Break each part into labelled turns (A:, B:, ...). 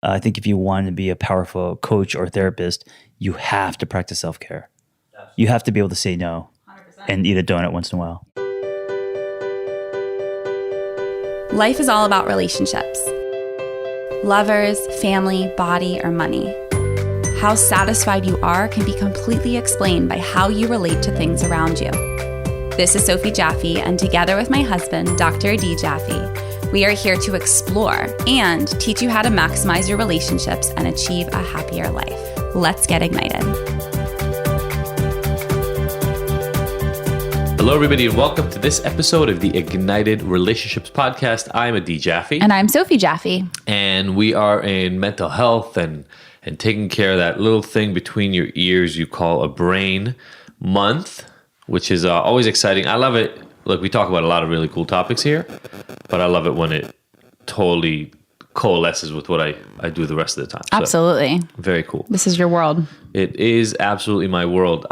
A: I think if you want to be a powerful coach or therapist, you have to practice self-care. You have to be able to say no 100%. And eat a donut once in a while.
B: Life is all about relationships. Lovers, family, body, or money. How satisfied you are can be completely explained by how you relate to things around you. This is Sophie Jaffe, and together with my husband, Dr. Adi Jaffe, we are here to explore and teach you how to maximize your relationships and achieve a happier life. Let's get ignited.
C: Hello, everybody, and welcome to this episode of the Ignited Relationships Podcast. I'm Adi Jaffe.
B: And I'm Sophie Jaffe.
C: And we are in mental health and taking care of that little thing between your ears you call a brain month, which is always exciting. I love it. Look, we talk about a lot of really cool topics here, but I love it when it totally coalesces with what I do the rest of the time.
B: Absolutely.
C: So, very cool.
B: This is your world.
C: It is absolutely my world.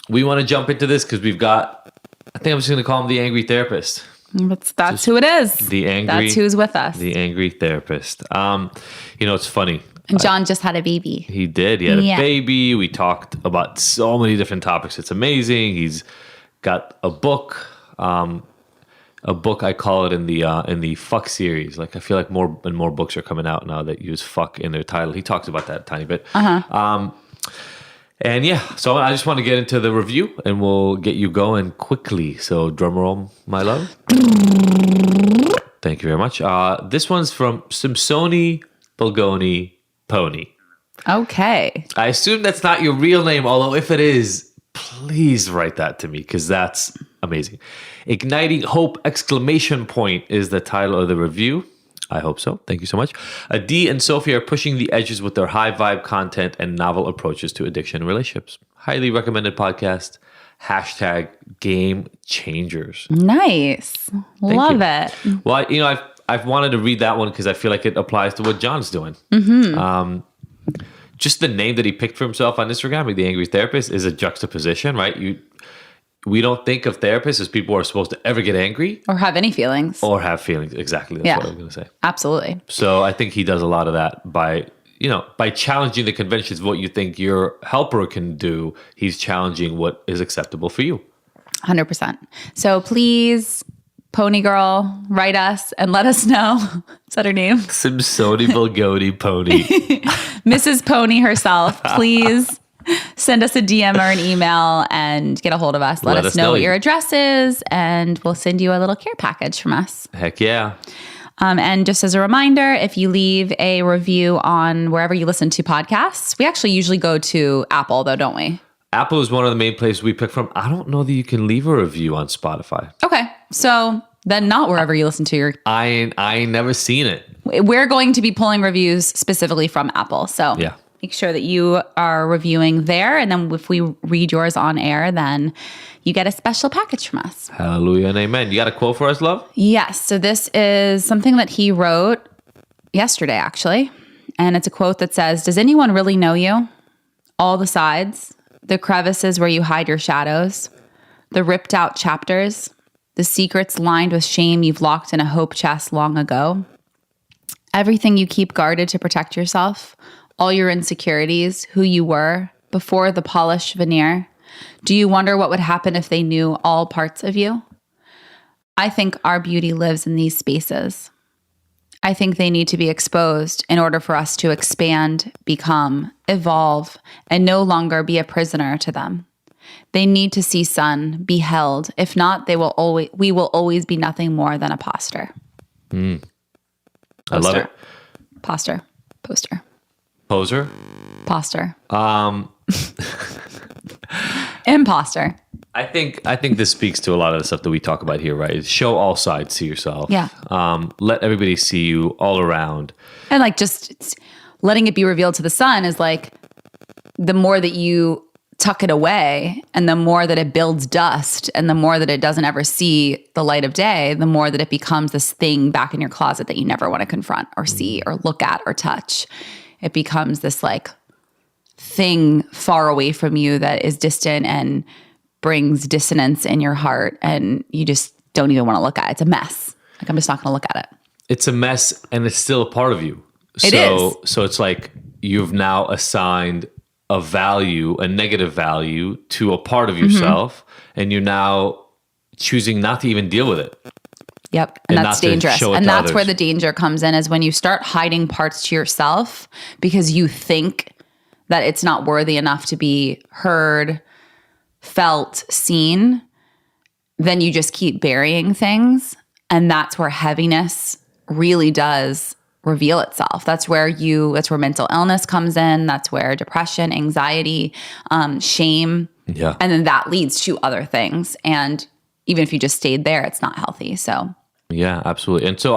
C: We want to jump into this because we've got, I think I'm just going to call him the angry therapist.
B: That's who it is. That's who's with us.
C: The angry therapist. It's funny.
B: And John just had a baby.
C: He did. He had a baby. We talked about so many different topics. It's amazing. He's got a book. I call it in the fuck series. Like, I feel like more and more books are coming out now that use fuck in their title. He talks about that a tiny bit. And yeah, so I just want to get into the review and we'll get you going quickly. So drum roll, my love. Thank you very much. This one's from Simpsoni Bulgoni Pony.
B: Okay.
C: I assume that's not your real name, although if it is, please write that to me because that's amazing. Igniting Hope ! Is the title of the review. I hope so. Thank you so much. Adi and Sophie are pushing the edges with their high vibe content and novel approaches to addiction and relationships. Highly recommended podcast. # game changers.
B: Nice. Love it.
C: Well, I've wanted to read that one because I feel like it applies to what John's doing. Just the name that he picked for himself on Instagram, the angry therapist, is a juxtaposition, right? We don't think of therapists as people who are supposed to ever get angry.
B: Or have any feelings.
C: Exactly. That's what I was going to say.
B: Absolutely.
C: So I think he does a lot of that by challenging the conventions of what you think your helper can do. He's challenging what is acceptable for you.
B: 100%. So please, Pony Girl, write us and let us know. Is that her name?
C: Simpsoni Bulgoni Pony.
B: Mrs. Pony herself, please. Send us a DM or an email and get a hold of us. Let us know what your address is, and we'll send you a little care package from us.
C: Heck yeah.
B: And just as a reminder, if you leave a review on wherever you listen to podcasts, we actually usually go to Apple, though, don't we?
C: Apple is one of the main places we pick from. I don't know that you can leave a review on Spotify.
B: Okay. So then not wherever you listen to your...
C: I ain't never seen it.
B: We're going to be pulling reviews specifically from Apple. So yeah. Make sure that you are reviewing there. And then if we read yours on air, then you get a special package from us.
C: Hallelujah and amen. You got a quote for us, love?
B: Yes. So this is something that he wrote yesterday, actually. And it's a quote that says, "Does anyone really know you? All the sides, the crevices where you hide your shadows, the ripped out chapters, the secrets lined with shame you've locked in a hope chest long ago. Everything you keep guarded to protect yourself, all your insecurities, who you were before the polished veneer. Do you wonder what would happen if they knew all parts of you? I think our beauty lives in these spaces. I think they need to be exposed in order for us to expand, become, evolve, and no longer be a prisoner to them. They need to see sun, be held. If not, we will always be nothing more than a poster."
C: I love it.
B: Poster.
C: Poser?
B: Poster. Imposter.
C: I think this speaks to a lot of the stuff that we talk about here, right? Show all sides to yourself.
B: Yeah.
C: Let everybody see you all around.
B: And like just letting it be revealed to the sun is like the more that you tuck it away and the more that it builds dust and the more that it doesn't ever see the light of day, the more that it becomes this thing back in your closet that you never want to confront or see or look at or touch. It becomes this like thing far away from you that is distant and brings dissonance in your heart and you just don't even want to look at it. It's a mess. Like, I'm just not going to look at it.
C: It's a mess and it's still a part of you.
B: It is.
C: So it's like you've now assigned a value, a negative value to a part of yourself, and you're now choosing not to even deal with it.
B: Yep.
C: And
B: And that's
C: not to
B: dangerous.
C: show it
B: And
C: to
B: that's where
C: others.
B: the danger comes in, is when you start hiding parts to yourself because you think that it's not worthy enough to be heard, felt, seen. Then you just keep burying things. And that's where heaviness really does reveal itself. That's where mental illness comes in. That's where depression, anxiety, shame.
C: Yeah.
B: And then that leads to other things. And even if you just stayed there, it's not healthy. So
C: Yeah, absolutely. And so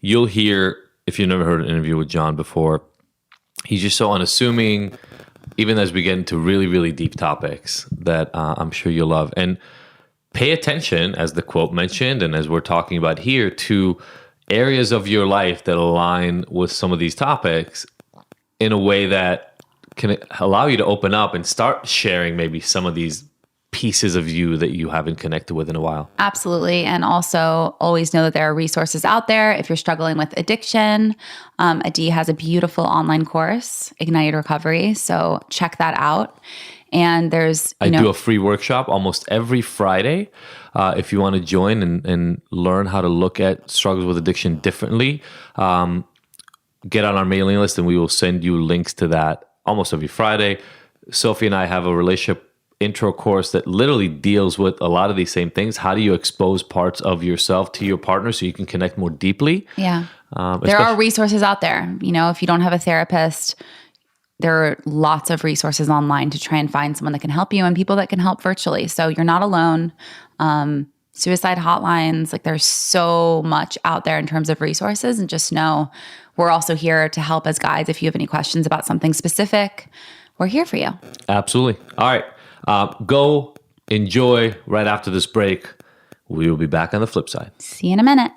C: you'll hear, if you've never heard an interview with John before, he's just so unassuming, even as we get into really, really deep topics that I'm sure you'll love. And pay attention, as the quote mentioned, and as we're talking about here, to areas of your life that align with some of these topics in a way that can allow you to open up and start sharing maybe some of these pieces of you that you haven't connected with in a while.
B: absolutely. And also always know that there are resources out there. If you're struggling with addiction, Adi has a beautiful online course, Ignite Recovery. So check that out. And there's,
C: I do a free workshop almost every Friday. If you want to join and learn how to look at struggles with addiction differently, get on our mailing list and we will send you links to that almost every Friday. Sophie and I have a relationship intro course that literally deals with a lot of these same things. How do you expose parts of yourself to your partner so you can connect more deeply?
B: Yeah. There are resources out there. If you don't have a therapist, there are lots of resources online to try and find someone that can help you and people that can help virtually. So you're not alone. Suicide hotlines, like there's so much out there in terms of resources, and just know we're also here to help as guides. If you have any questions about something specific, we're here for you.
C: Absolutely. All right. Go enjoy right after this break. We will be back on the flip side.
B: See you in a minute.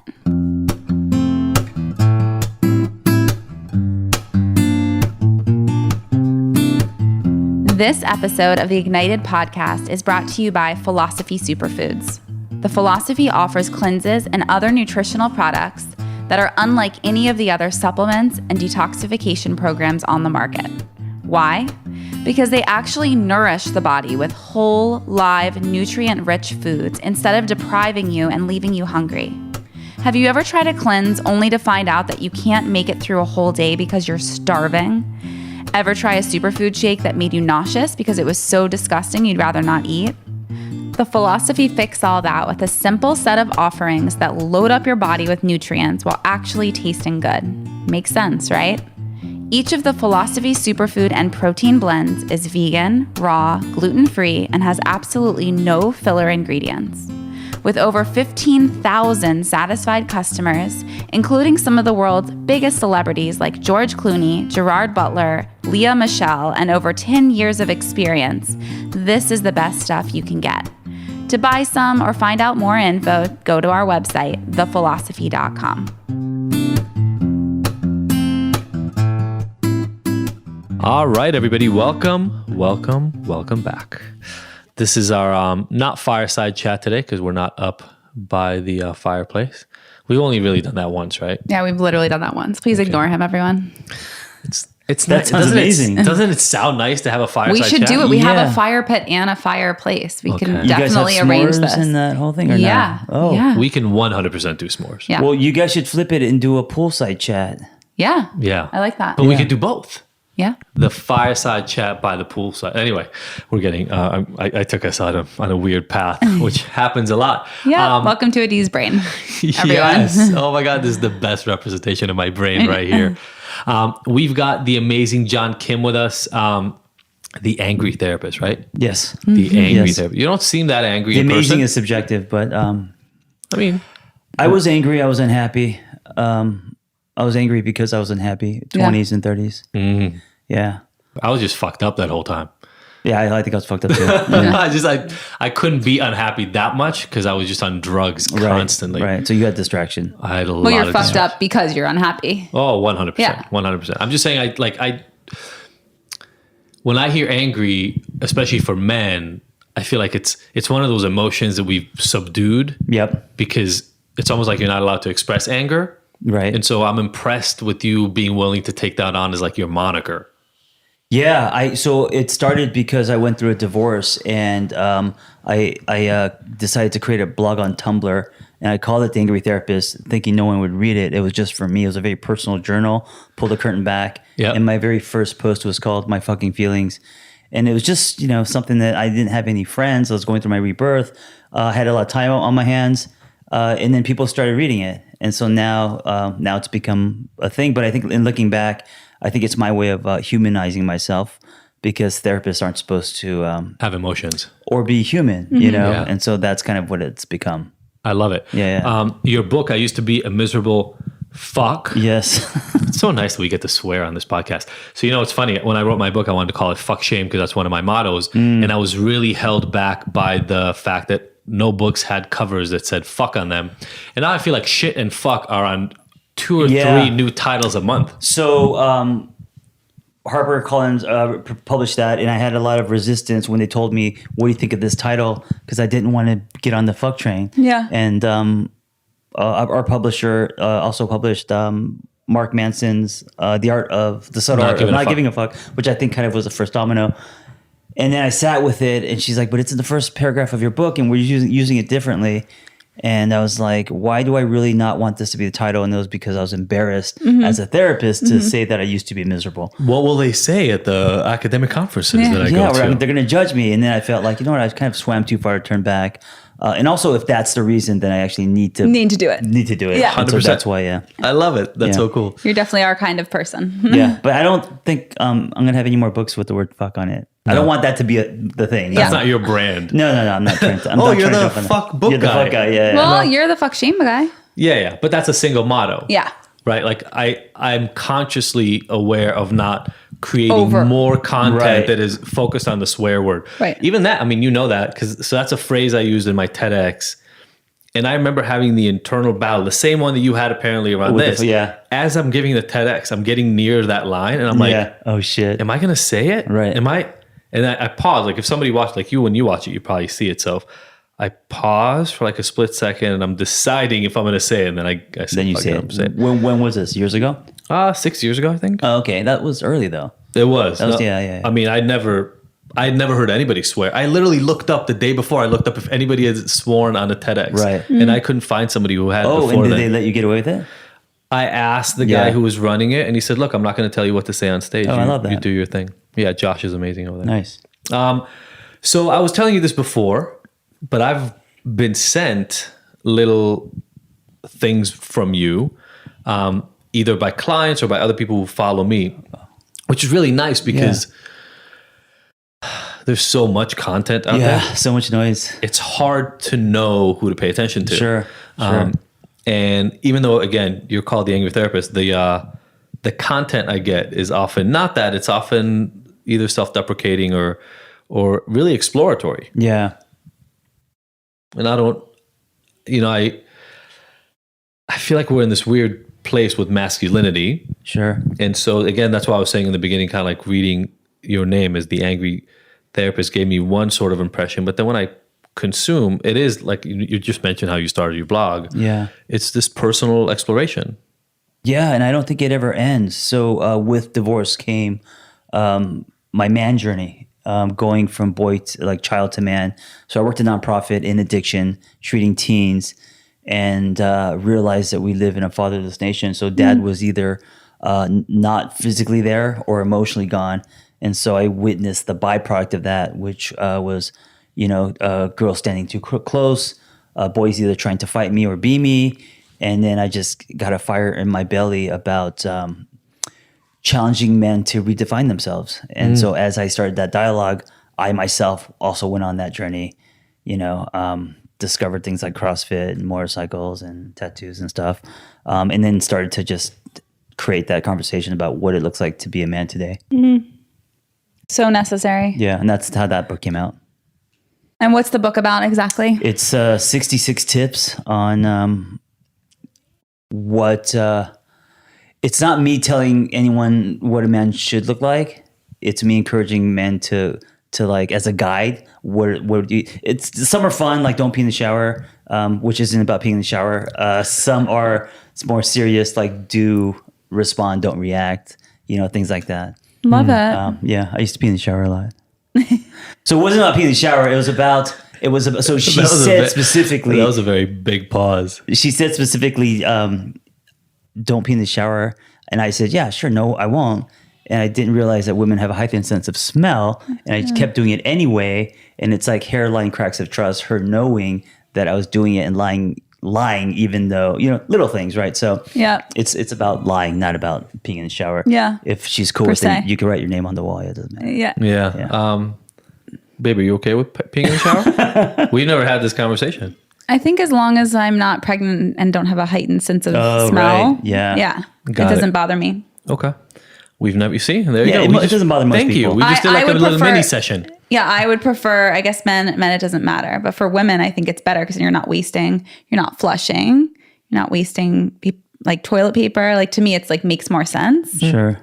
B: This episode of the Ignited podcast is brought to you by Philosophy Superfoods. The Philosophy offers cleanses and other nutritional products that are unlike any of the other supplements and detoxification programs on the market. Why? Because they actually nourish the body with whole, live, nutrient-rich foods instead of depriving you and leaving you hungry. Have you ever tried a cleanse only to find out that you can't make it through a whole day because you're starving? Ever try a superfood shake that made you nauseous because it was so disgusting you'd rather not eat? The Philosophy fix all that with a simple set of offerings that load up your body with nutrients while actually tasting good. Makes sense, right? Each of the Philosophy superfood and protein blends is vegan, raw, gluten-free, and has absolutely no filler ingredients. With over 15,000 satisfied customers, including some of the world's biggest celebrities like George Clooney, Gerard Butler, Lea Michele, and over 10 years of experience, this is the best stuff you can get. To buy some or find out more info, go to our website, thephilosophy.com.
C: All right, everybody, welcome back. This is our not fireside chat today because we're not up by the fireplace. We've only really done that once, right?
B: Yeah, we've literally done that once. Please ignore him, everyone.
C: It's
A: That sounds amazing.
C: Doesn't it sound nice to have a fireside
B: We should
C: chat?
B: do it. We have
A: Yeah.
B: a fire pit and a fireplace. We can
C: Okay.
A: You guys have
B: definitely arrange
A: s'mores
B: this.
A: in that whole thing or
B: Yeah.
A: not? Oh.
B: Yeah.
C: We can 100% do s'mores.
B: Yeah.
A: Well, you guys should flip it and do a poolside chat.
B: Yeah.
C: Yeah.
B: I like that.
C: But we
A: Yeah.
C: could do both.
B: Yeah.
C: The fireside chat by the poolside. Anyway, we're getting. I took us on a weird path, which happens a lot.
B: Yeah. Welcome to Adi's brain, everyone.
C: Yes. Oh my God, this is the best representation of my brain right here. We've got the amazing John Kim with us, the angry therapist, right?
A: Yes.
C: The angry
A: Yes.
C: therapist. You don't seem that angry
A: The
C: in
A: amazing
C: person.
A: is subjective, but
C: I mean,
A: I was angry. I was unhappy. I was angry because I was unhappy. 20s and 30s.
C: Mm-hmm.
A: Yeah.
C: I was just fucked up that whole time.
A: Yeah, I think I was fucked up too.
C: I couldn't be unhappy that much because I was just on drugs constantly.
A: Right. So you had distraction.
C: I had a lot
B: Well, you're
C: of
B: fucked up because you're unhappy.
C: Oh, 100%.
B: Yeah.
C: 100%. I'm just saying, when I hear angry, especially for men, I feel like it's one of those emotions that we've subdued
A: Yep.
C: because it's almost like you're not allowed to express anger.
A: Right.
C: And so I'm impressed with you being willing to take that on as like your moniker.
A: Yeah, so it started because I went through a divorce, and I decided to create a blog on Tumblr, and I called it The Angry Therapist, thinking no one would read it. It was just for me. It was a very personal journal. Pull the curtain back,
C: Yep.
A: and my very first post was called "My Fucking Feelings," and it was just something that I didn't have any friends. I was going through my rebirth. I had a lot of time on my hands, and then people started reading it, and so now it's become a thing. But I think in looking back, I think it's my way of humanizing myself, because therapists aren't supposed to
C: Have emotions.
A: or be human,
C: Yeah.
A: and so that's kind of what it's become.
C: I love it.
A: Yeah.
C: Your book, I Used to Be a Miserable Fuck.
A: Yes.
C: It's so nice that we get to swear on this podcast. So, it's funny. When I wrote my book, I wanted to call it Fuck Shame because that's one of my mottos. And I was really held back by the fact that no books had covers that said fuck on them. And now I feel like shit and fuck are on 2 or 3 new titles a month.
A: So HarperCollins published that, and I had a lot of resistance when they told me, "What do you think of this title?" Because I didn't want to get on the fuck train.
B: Yeah.
A: And our publisher also published Mark Manson's The Art of the Subtle Art of Not Giving a Fuck, which I think kind of was the first domino. And then I sat with it, and she's like, "But it's in the first paragraph of your book, and we're using it differently." And I was like, why do I really not want this to be the title? And it was because I was embarrassed as a therapist to say that I used to be miserable.
C: What will they say at the academic conferences that I go
A: Yeah,
C: to?
A: they're going to judge me. And then I felt like, I kind of swam too far to turn back. And also, if that's the reason, then I actually need to
B: do it.
A: Yeah. And so
C: 100%.
A: that's why,
C: I love it. That's so cool.
B: You're definitely our kind of person.
A: Yeah. But I don't think I'm going to have any more books with the word fuck on it. I don't want that to be the thing.
C: That's not your brand.
A: No, I'm not trying to.
C: You're the fuck book
A: You're the
C: guy.
A: fuck guy, yeah.
B: Well, you're the fuck shame guy.
C: Yeah. But that's a single motto.
B: Yeah.
C: Right? Like I'm consciously aware of not creating
B: Over.
C: more content
A: Right.
C: that is focused on the swear word.
B: Right.
C: Even that, that, so that's a phrase I used in my TEDx. And I remember having the internal battle, the same one that you had apparently around
A: With
C: this.
A: yeah.
C: As I'm giving the TEDx, I'm getting near that line, and I'm like,
A: yeah. Oh, shit.
C: am I going to say it?
A: Right.
C: Am I? And I pause. Like if somebody watched, like you, when you watch it, you probably see it. So I pause for like a split second, and I'm deciding if I'm going to say it. And then I say,
A: Then you
C: fuck
A: say
C: I'm
A: it.
C: saying
A: When was this? Years ago?
C: 6 years ago, I think.
A: Oh, okay. That was early, though.
C: It was.
A: That was yeah.
C: I mean, I'd never heard anybody swear. I literally looked up the day before. I looked up if anybody had sworn on a TEDx,
A: Right.
C: And I couldn't find somebody who had.
A: Oh,
C: before
A: and did
C: then.
A: they let you get away with it?
C: I asked the guy
A: Yeah.
C: who was running it, and he said, "Look, I'm not going to tell you what to say on stage.
A: Oh, I love that.
C: You do your thing." Yeah, Josh is amazing over there.
A: Nice.
C: So I was telling you this before, but I've been sent little things from you, either by clients or by other people who follow me, which is really nice because there's so much content out there.
A: Yeah, so much noise.
C: It's hard to know who to pay attention to.
A: Sure.
C: And even though, again, you're called the Angry Therapist, the content I get is often not that. It's often either self-deprecating or really exploratory.
A: Yeah.
C: And I don't, I feel like we're in this weird place with masculinity.
A: Sure.
C: And so, again, that's why I was saying in the beginning, kind of like reading your name as the Angry Therapist gave me one sort of impression. But then when I consume, it is like you just mentioned how you started your blog.
A: Yeah.
C: It's this personal exploration.
A: Yeah, and I don't think it ever ends. So with divorce came my man journey, going from child to man. So I worked a nonprofit in addiction, treating teens, and realized that we live in a fatherless nation. So dad was either not physically there or emotionally gone. And so I witnessed the byproduct of that, which was, girls standing too close, boys either trying to fight me or be me. And then I just got a fire in my belly about challenging men to redefine themselves. And so as I started that dialogue, I myself also went on that journey, discovered things like CrossFit and motorcycles and tattoos and stuff. And then started to just create that conversation about what it looks like to be a man today.
B: Mm-hmm. So necessary.
A: Yeah. And that's how that book came out.
B: And what's the book about exactly?
A: It's 66 tips on what it's not me telling anyone what a man should look like. It's me encouraging men to to like as a guide? Where do you? Some are fun, like don't pee in the shower, which isn't about peeing in the shower. Some are it's more serious, like do respond, don't react. Things like that.
B: Love it.
A: Yeah, I used to pee in the shower a lot. So it wasn't about peeing in the shower. So she said specifically.
D: That was a very big pause.
A: She said specifically, don't pee in the shower. And I said, yeah, sure. No, I won't. And I didn't realize that women have a heightened sense of smell. And I kept doing it anyway. And it's like hairline cracks of trust, her knowing that I was doing it and lying, even though, little things, right? So
B: yeah,
A: it's about lying, not about peeing in the shower.
B: Yeah.
A: If she's cool with it, you can write your name on the wall. Yeah, it doesn't matter.
B: Yeah.
D: Yeah. Babe, are you okay with peeing in the shower? We've never had this conversation.
B: I think as long as I'm not pregnant and don't have a heightened sense of smell.
A: Right. Yeah.
B: Yeah.
D: Got
B: it doesn't
D: it.
B: bother me.
D: Okay. We've never, you see, there you go.
A: It doesn't bother most
D: Thank
A: people.
D: you. We just did like a little mini session.
B: Yeah, I would prefer, I guess men it doesn't matter. But for women, I think it's better because you're not wasting, you're not flushing, you're not wasting like toilet paper. Like to me, it's like makes more sense.
A: Sure.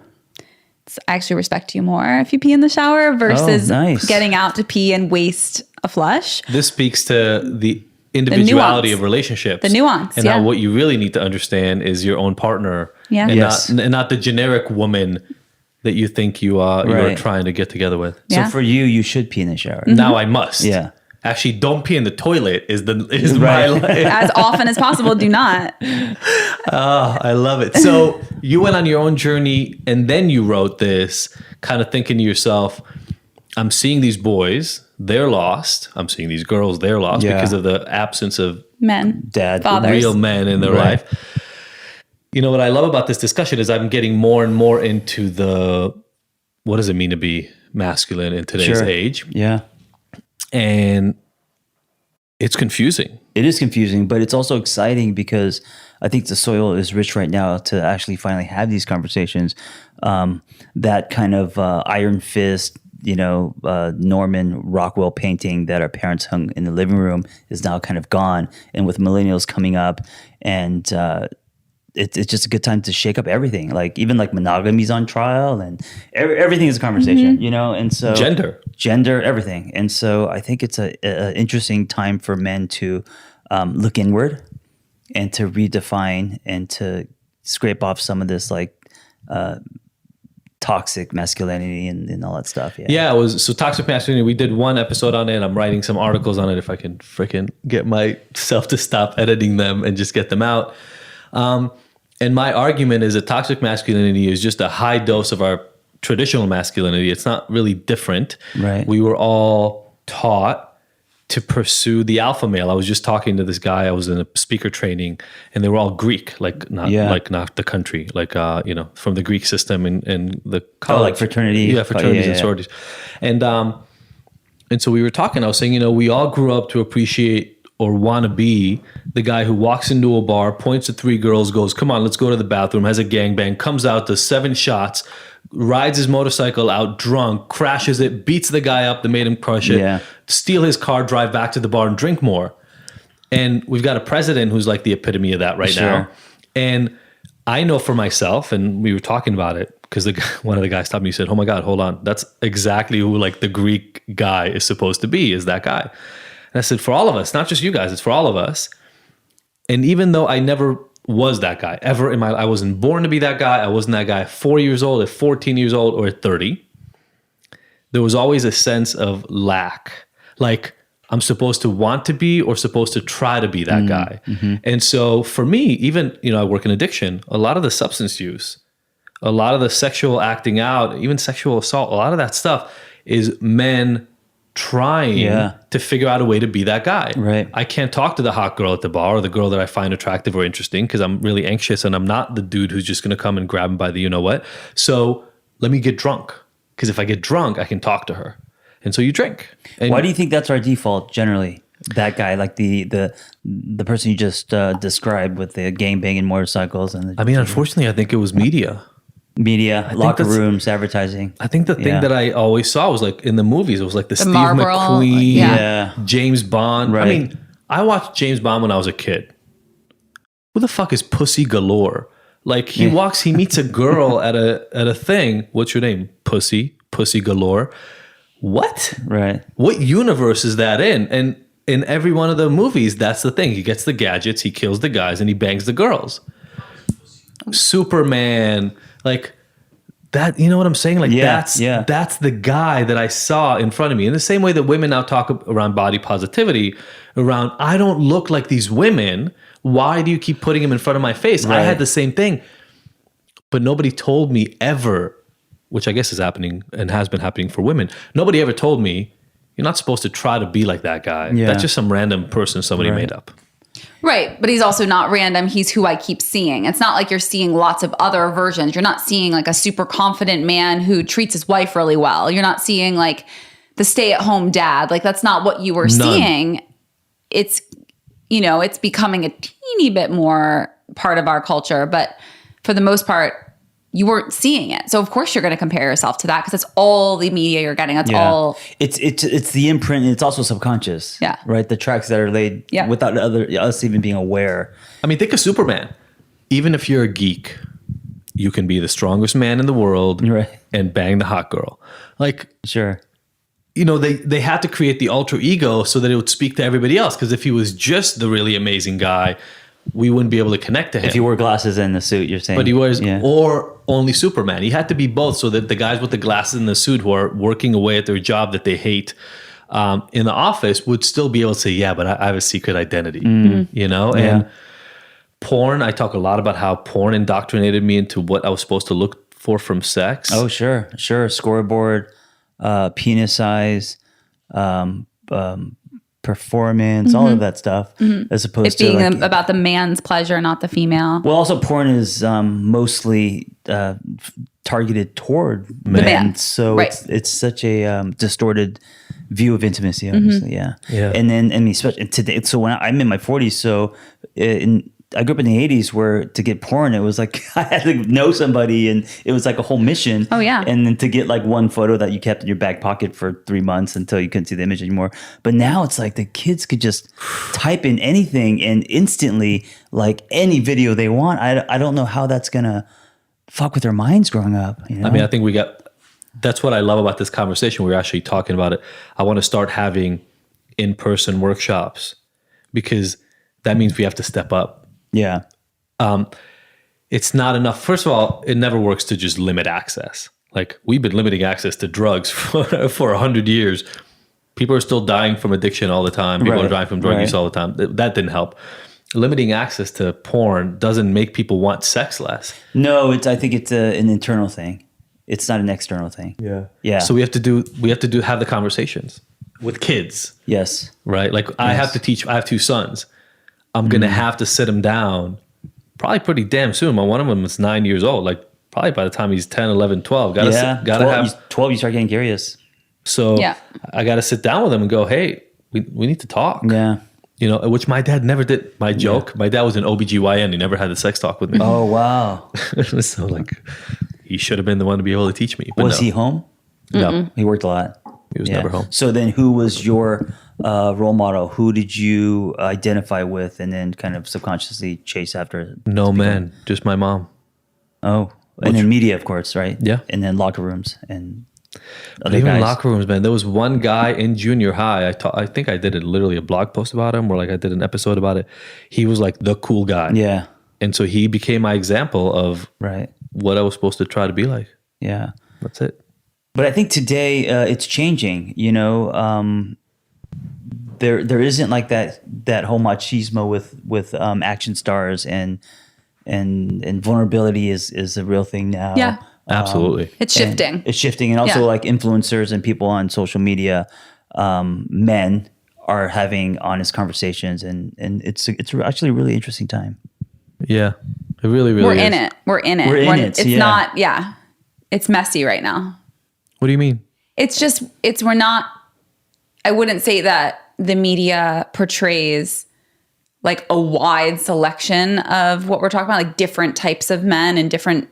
B: I actually respect you more if you pee in the shower versus
A: nice.
B: getting out to pee and waste a flush.
D: This speaks to the individuality
B: nuance.
D: of relationhips.
B: The nuance,
D: And
B: yeah.
D: now what you really need to understand is your own partner.
B: Yeah.
D: And,
A: Yes.
D: not the generic woman that you think you are
A: Right.
D: trying to get together with.
B: Yeah.
A: So for you should pee in the shower.
D: Now I must.
A: Yeah.
D: Actually, don't pee in the toilet is
A: Right.
D: my
B: As often as possible, do not.
D: Oh, I love it. So you went on your own journey and then you wrote this, kind of thinking to yourself, I'm seeing these boys, they're lost. I'm seeing these girls, they're lost
A: Yeah.
D: because of the absence of
B: Men.
A: Dad.
B: Fathers.
D: real men in their
A: Right.
D: life. You know, what I love about this discussion is I'm getting more and more into what does it mean to be masculine in today's
A: Sure.
D: age?
A: Yeah.
D: And it's confusing.
A: It is confusing, but it's also exciting because I think the soil is rich right now to actually finally have these conversations. That kind of iron fist, Norman Rockwell painting that our parents hung in the living room is now kind of gone. And with millennials coming up, and it's just a good time to shake up everything. Like even like monogamy's on trial, and everything is a conversation, And so gender, everything. And so I think it's a interesting time for men to look inward and to redefine and to scrape off some of this like toxic masculinity and all that stuff.
D: Yeah, it was so toxic masculinity. We did one episode on it. I'm writing some articles on it if I can freaking get myself to stop editing them and just get them out. And my argument is that toxic masculinity is just a high dose of our traditional masculinity. It's not really different.
A: Right.
D: We were all taught to pursue the alpha male. I was just talking to this guy. I was in a speaker training, and they were all Greek, not the country, from the Greek system and the college.
A: like fraternity.
D: Yeah, fraternities and sororities. And so we were talking. I was saying, we all grew up to appreciate or want to be the guy who walks into a bar, points at 3 girls, goes, come on, let's go to the bathroom, has a gangbang, comes out, does 7 shots, rides his motorcycle out drunk, crashes it, beats the guy up that made him crush it, steal his car, drive back to the bar and drink more. And we've got a president who's like the epitome of that right now. And I know for myself, and we were talking about it, because one of the guys stopped me and said, oh my God, hold on. That's exactly who like the Greek guy is supposed to be, is that guy. And I said, for all of us, not just you guys, it's for all of us. And even though I never was that guy ever in my life, I wasn't born to be that guy. I wasn't that guy at 4 years old, at 14 years old, or at 30. There was always a sense of lack. Like I'm supposed to want to be or supposed to try to be that guy. Mm-hmm. And so for me, even, I work in addiction, a lot of the substance use, a lot of the sexual acting out, even sexual assault, a lot of that stuff is men trying to figure out a way to be that guy.
A: Right.
D: I can't talk to the hot girl at the bar or the girl that I find attractive or interesting because I'm really anxious and I'm not the dude who's just going to come and grab him by the you-know-what. So let me get drunk, because if I get drunk, I can talk to her. And so you drink. And
A: why do you think that's our default generally? That guy, like the person you just described with the gangbanging motorcycles and
D: unfortunately, I think it was media.
A: Locker rooms, advertising.
D: I think the thing that I always saw was like in the movies, it was like the Steve
B: Marlboro,
D: McQueen, James Bond.
A: Right.
D: I mean, I watched James Bond when I was a kid. Who the fuck is Pussy Galore? Like he meets a girl at a thing. What's your name? Pussy Galore. what?
A: Right.
D: What universe is that in? And in every one of the movies, that's the thing. He gets the gadgets, he kills the guys, and he bangs the girls. Superman, like that, you know what I'm saying? Like that's the guy that I saw in front of me. In the same way that women now talk around body positivity, around I don't look like these women. Why do you keep putting him in front of my face?
A: Right.
D: I had the same thing. But nobody told me ever, which I guess is happening and has been happening for women. Nobody ever told me you're not supposed to try to be like that guy.
A: Yeah.
D: That's just some random person somebody made up.
B: Right. But he's also not random. He's who I keep seeing. It's not like you're seeing lots of other versions. You're not seeing like a super confident man who treats his wife really well. You're not seeing like the stay-at-home dad. Like that's not what you were seeing. It's, you know, it's becoming a teeny bit more part of our culture. But for the most part, you weren't seeing it. So of course you're going to compare yourself to that because that's all the media you're getting. That's all.
A: It's the imprint. And it's also subconscious.
B: Yeah.
A: Right. The tracks that are laid without us even being aware.
D: I mean, think of Superman. Even if you're a geek, you can be the strongest man in the world and bang the hot girl. Like,
A: sure.
D: You know, they had to create the alter ego so that it would speak to everybody else. Because if he was just the really amazing guy, we wouldn't be able to connect to him.
A: If he wore glasses and the suit, you're saying.
D: But he wears, or only Superman. He had to be both so that the guys with the glasses and the suit who are working away at their job that they hate in the office would still be able to say, yeah, but I have a secret identity, you know? And porn, I talk a lot about how porn indoctrinated me into what I was supposed to look for from sex.
A: Oh, sure. Scoreboard, penis size, performance, all of that stuff, as opposed
B: it being
A: to like,
B: about the man's pleasure, not the female.
A: Well, also porn is mostly targeted toward men, so it's such a distorted view of intimacy. Obviously, yeah. And then especially today. So when I'm in my 40s, so I grew up in the 80s where to get porn, it was like I had to know somebody and it was like a whole mission.
B: Oh, yeah.
A: And then to get like one photo that you kept in your back pocket for 3 months until you couldn't see the image anymore. But now it's like the kids could just type in anything and instantly, like any video they want. I don't know how that's going to fuck with their minds growing up. You know?
D: I mean, I think that's what I love about this conversation. We're actually talking about it. I want to start having in-person workshops because that means we have to step up.
A: Yeah.
D: It's not enough. First of all, it never works to just limit access. Like we've been limiting access to drugs for 100 years. People are still dying from addiction all the time. People are dying from drug use all the time. That didn't help. Limiting access to porn doesn't make people want sex less.
A: No, I think it's an internal thing. It's not an external thing. Yeah.
D: So we have to have the conversations with kids.
A: Yes.
D: Right. Like I have two sons. I'm going to have to sit him down probably pretty damn soon. One of them is 9 years old. Like probably by the time he's 10, 11, 12. Gotta
A: 12, you start getting curious.
D: So I got to sit down with him and go, hey, we need to talk.
A: Yeah.
D: You know, which my dad never did. My joke, my dad was an OBGYN. He never had the sex talk with me.
A: Oh, wow.
D: So like he should have been the one to be able to teach me. But
A: was he home?
D: No.
A: He worked a lot.
D: He was never home.
A: So then who was your role model? Who did you identify with and then kind of subconsciously chase after?
D: No, man. Just my mom.
A: Oh. And then media, of course, right?
D: Yeah.
A: And then locker rooms and other
D: even
A: guys.
D: locker rooms, man. There was one guy in junior high. I think I did literally a blog post about him or like I did an episode about it. He was like the cool guy.
A: Yeah.
D: And so he became my example of what I was supposed to try to be like.
A: Yeah.
D: That's it.
A: But I think today it's changing, you know, there isn't like that whole machismo with action stars and vulnerability is a real thing now.
B: Yeah.
D: Absolutely.
B: It's shifting.
A: It's shifting. And also like influencers and people on social media, men are having honest conversations and it's actually a really interesting time.
D: Yeah. It really, really
B: We're
D: is.
B: in it. We're in it. It's not, it's messy right now.
D: What do you mean?
B: I wouldn't say that the media portrays like a wide selection of what we're talking about, like different types of men and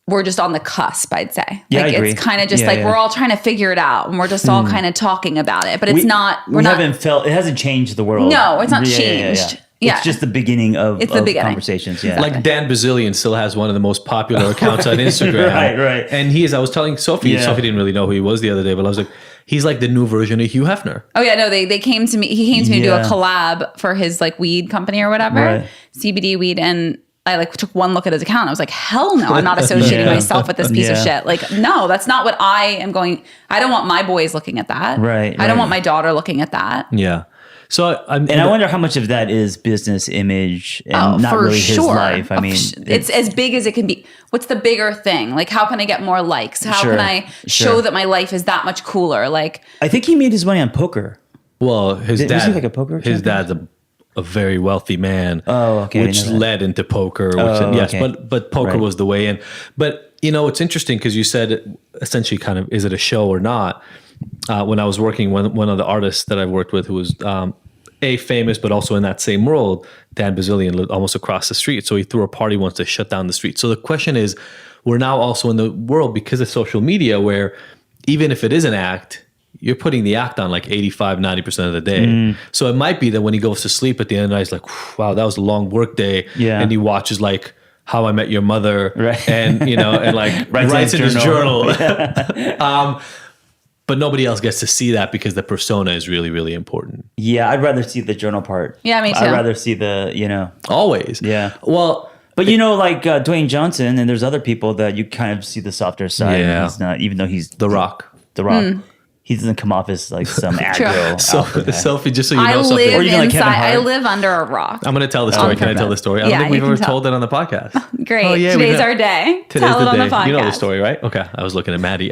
B: we're just on the cusp, I'd say.
A: Yeah,
B: like
A: I agree.
B: it's kind of just we're all trying to figure it out and we're just all kind of talking about it, but it
A: hasn't changed the world.
B: No, it's not changed. Yeah.
A: It's just the beginning of conversations. Yeah.
D: Like Dan Bazillion still has one of the most popular accounts on Instagram.
A: Right.
D: And I was telling Sophie, Sophie didn't really know who he was the other day, but I was like, He's like the new version of Hugh Hefner.
B: Oh yeah, no, they came to me. He came to me to do a
A: Yeah.
B: collab for his like weed company or whatever,
A: Right.
B: CBD weed, and I like took one look at his account. I was like, hell no, I'm not associating
A: Yeah.
B: myself with this piece of
A: Yeah.
B: shit. Like, no, that's not what I am going. I don't want my boys looking at that.
A: Right,
B: I don't
A: right.
B: want my daughter looking at that.
D: Yeah. So
A: And I wonder how much of that is business image and
B: Oh,
A: not
B: for
A: really his
B: sure.
A: life. I
B: Oh,
A: mean,
B: it's as big as it can be. What's the bigger thing? Like, how can I get more likes? How
A: Sure,
B: can I show
A: sure.
B: that my life is that much cooler? Like,
A: I think he made his money on poker.
D: well, his
A: Was
D: dad
A: he like a poker
D: his
A: champion?
D: dad's a very wealthy man.
A: Oh, okay, I
D: Which
A: didn't know that.
D: led into poker. Which,
A: Oh,
D: yes,
A: okay.
D: but poker
A: Right.
D: was the way in. But it's interesting because you said essentially kind of, is it a show or not? When I was working, one of the artists that I've worked with who was famous, but also in that same world, Dan Bazillion lived almost across the street. So he threw a party once to shut down the street. So the question is, we're now also in the world because of social media where even if it is an act, you're putting the act on like 85, 90% of the day. So it might be that when he goes to sleep at the end of the night, he's like, wow, that was a long work day.
A: Yeah.
D: And he watches like How I Met Your Mother
A: Right.
D: and, and like writes in his journal. But nobody else gets to see that because the persona is really, really important.
A: Yeah, I'd rather see the journal part.
B: Yeah, me too.
A: I'd rather see the.
D: Always.
A: Yeah.
D: Well,
A: But like Dwayne Johnson, and there's other people that you kind of see the softer side.
D: Yeah.
A: He's not, even though he's
D: The Rock.
A: The Rock. He doesn't come off as like some aggro.
D: So,
A: alpha guy.
D: Sophie, just so you
B: I
D: know something.
B: live
A: Or even like Kevin
B: inside. I
A: Hart.
B: live under a rock.
D: I'm going to tell the story. Can I tell the story? I don't
B: Yeah,
D: think we've
B: you
D: ever
B: can tell.
D: told it on the podcast.
B: Great.
D: Oh, yeah, we
B: Today's
D: know.
B: our day.
D: Today's
B: Tell
D: the
B: it on
D: day.
B: the podcast.
D: You know the story, right? Okay. I was looking at Maddie.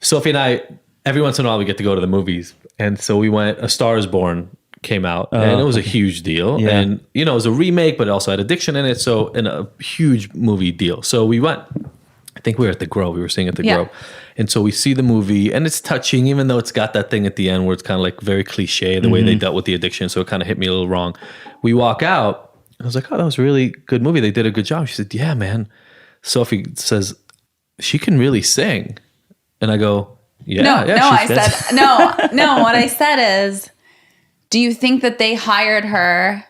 D: Sophie and I, every once in a while, we get to go to the movies. And so we went, A Star is Born came out, and it was a huge deal.
A: Yeah.
D: And, it was a remake, but it also had addiction in it. So, in a huge movie deal. So we went, I think we were at the Grove. We were seeing at the
B: Yeah.
D: Grove. And so we see the movie, and it's touching, even though it's got that thing at the end where it's kind of like very cliche, the way they dealt with the addiction. So it kind of hit me a little wrong. We walk out, I was like, oh, that was a really good movie. They did a good job. She said, yeah, man. Sophie says, she can really sing. And I go, yeah.
B: I said no. What I said is, do you think that they hired her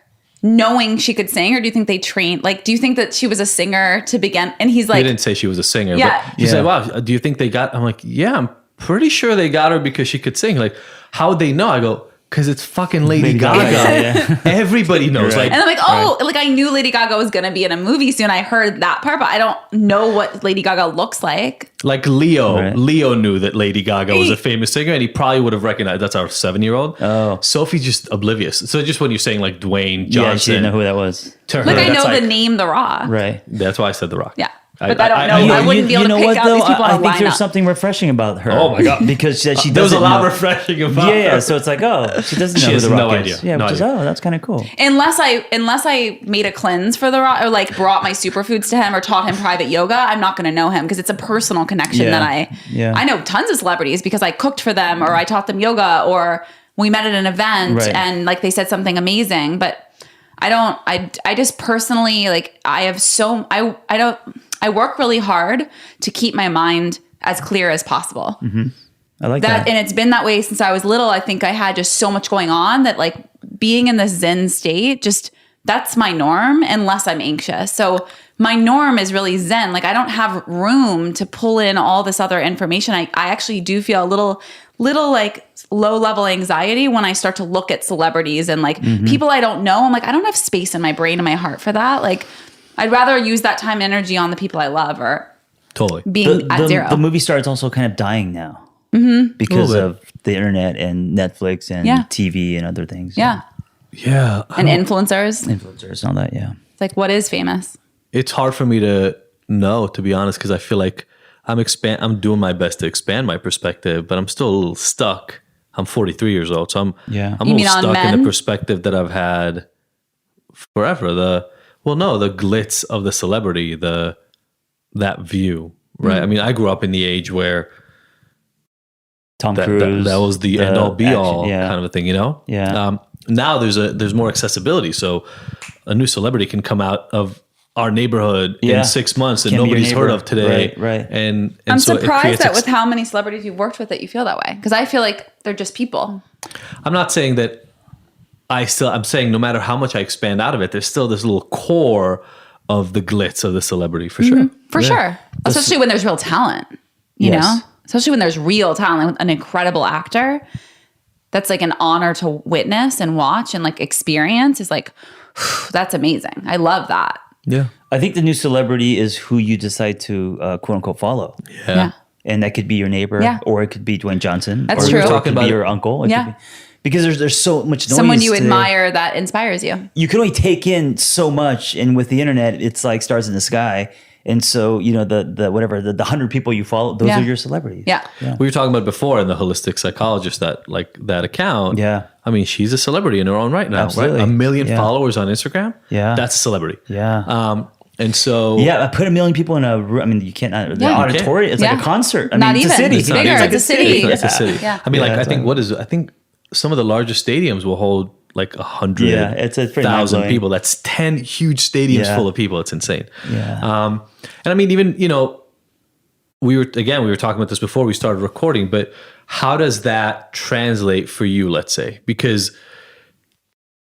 B: knowing she could sing, or do you think they trained? Like, do you think that she was a singer to begin? And he's
D: They
B: like,
D: didn't say she was a singer.
B: Yeah.
D: But she said, wow, do you think they got, I'm like, yeah, I'm pretty sure they got her because she could sing. Like, how'd they know? I go, because it's fucking Lady Gaga.
A: Yeah.
D: Everybody knows.
A: Right.
D: Like,
B: and I'm like, oh, like I knew Lady Gaga was going to be in a movie soon. I heard that part, but I don't know what Lady Gaga looks like.
D: Like Leo.
A: Right.
D: Leo knew that Lady Gaga was a famous singer, and he probably would have recognized. That's our 7-year-old.
A: Oh.
D: Sophie's just oblivious. So just when you're saying like Dwayne Johnson,
A: Yeah, she didn't know who that was.
D: to her,
B: Like I
D: that's
B: know
D: like-
B: the name The Rock.
A: Right.
D: That's why I said The Rock.
B: Yeah. But I don't know. I wouldn't be able to pick out these people
A: I
B: on a
A: think there's
B: lineup.
A: something refreshing about her.
D: Oh my God.
A: Because she
D: There was a
A: doesn't
D: lot
A: know.
D: refreshing about
A: Yeah,
D: her.
A: so it's like, oh, she doesn't know
D: She
A: who
D: has
A: the Rock
D: no
A: is.
D: idea.
A: Yeah,
D: No
A: which is,
D: idea.
A: that's kind of cool.
B: Unless I made a cleanse for The Rock or like brought my superfoods to him or taught him private yoga, I'm not going to know him because it's a personal connection
A: Yeah.
B: that
A: Yeah.
B: I know tons of celebrities because I cooked for them or I taught them yoga or we met at an event
A: Right.
B: and like they said something amazing. But I just personally like I work really hard to keep my mind as clear as possible.
A: I like that.
B: And it's been that way since I was little. I think I had just so much going on that like being in this Zen state, just that's my norm unless I'm anxious. So my norm is really Zen. Like I don't have room to pull in all this other information. I actually do feel a little like low level anxiety when I start to look at celebrities and like people I don't know. I'm like, I don't have space in my brain and my heart for that. Like I'd rather use that time and energy on the people I love or
D: Totally.
B: being at zero.
A: The movie star is also kind of dying now because
D: Little
A: of the internet and Netflix and
B: Yeah.
A: TV and other things.
B: yeah.
D: Yeah.
B: And influencers.
A: Influencers and all that, yeah.
B: It's like, what is famous?
D: It's hard for me to know, to be honest, because I feel like I'm doing my best to expand my perspective, but I'm still a little stuck. I'm 43 years old, so I'm
A: Yeah.
D: I'm
B: You
D: a
B: mean
D: little
B: on
D: stuck in
B: men?
D: the perspective that I've had forever. The glitz of the celebrity, that view, right? I mean, I grew up in the age where
A: Tom
D: that
A: Cruise.
D: was the end all be all
A: action, yeah.
D: kind of a thing, you know?
A: Yeah.
D: Now there's more accessibility, so a new celebrity can come out of our neighborhood
A: Yeah.
D: in 6 months that
A: Can be your
D: nobody's heard
A: neighbor.
D: of today.
A: Right, right.
D: And
B: I'm
D: so it
B: surprised
D: creates
B: that with how many celebrities you've worked with that you feel that way. Because I feel like they're just people.
D: I'm not saying that I'm saying no matter how much I expand out of it, there's still this little core of the glitz of the celebrity for sure.
B: For sure. Especially when there's real talent, you
A: Yes.
B: know? especially when there's real talent with an incredible actor. That's like an honor to witness and watch and like experience is like, that's amazing. I love that.
D: Yeah.
A: I think the new celebrity is who you decide to quote unquote follow.
B: Yeah.
A: And that could be your neighbor,
B: Yeah.
A: or it could be Dwayne Johnson.
B: That's
A: or
B: true.
A: It
D: Talking
A: could
D: about
A: be your uncle. It
B: Yeah.
A: could be, because there's so much noise.
B: Someone you
A: today.
B: admire that inspires you.
A: You can only take in so much, and with the internet, it's like stars in the sky. And so, you know, the 100 people you follow, those
B: Yeah.
A: are your celebrities.
B: Yeah.
D: We were talking about before in the holistic psychologist that account.
A: Yeah.
D: I mean, she's a celebrity in her own right now,
A: Absolutely.
D: right? 1 million
A: Yeah.
D: followers on Instagram.
A: Yeah.
D: That's a celebrity.
A: Yeah.
D: And so
A: Yeah, I put 1 million people in a room. I mean, you can't, the
B: Yeah.
A: auditorium, it's like
B: Yeah.
A: a concert. I
B: Not
A: mean, it's
B: even.
A: a city.
B: It's bigger.
A: like
B: It's a city.
D: It's a city.
B: Yeah.
D: I mean,
A: Yeah,
D: like, I
A: it's
D: think I think some of the largest stadiums will hold like 100,000
A: Yeah, it's pretty mind-blowing.
D: people. That's 10 huge stadiums
A: Yeah.
D: full of people. It's insane.
A: Yeah.
D: And I mean, even, you know, we were talking about this before we started recording, but how does that translate for you, let's say? Because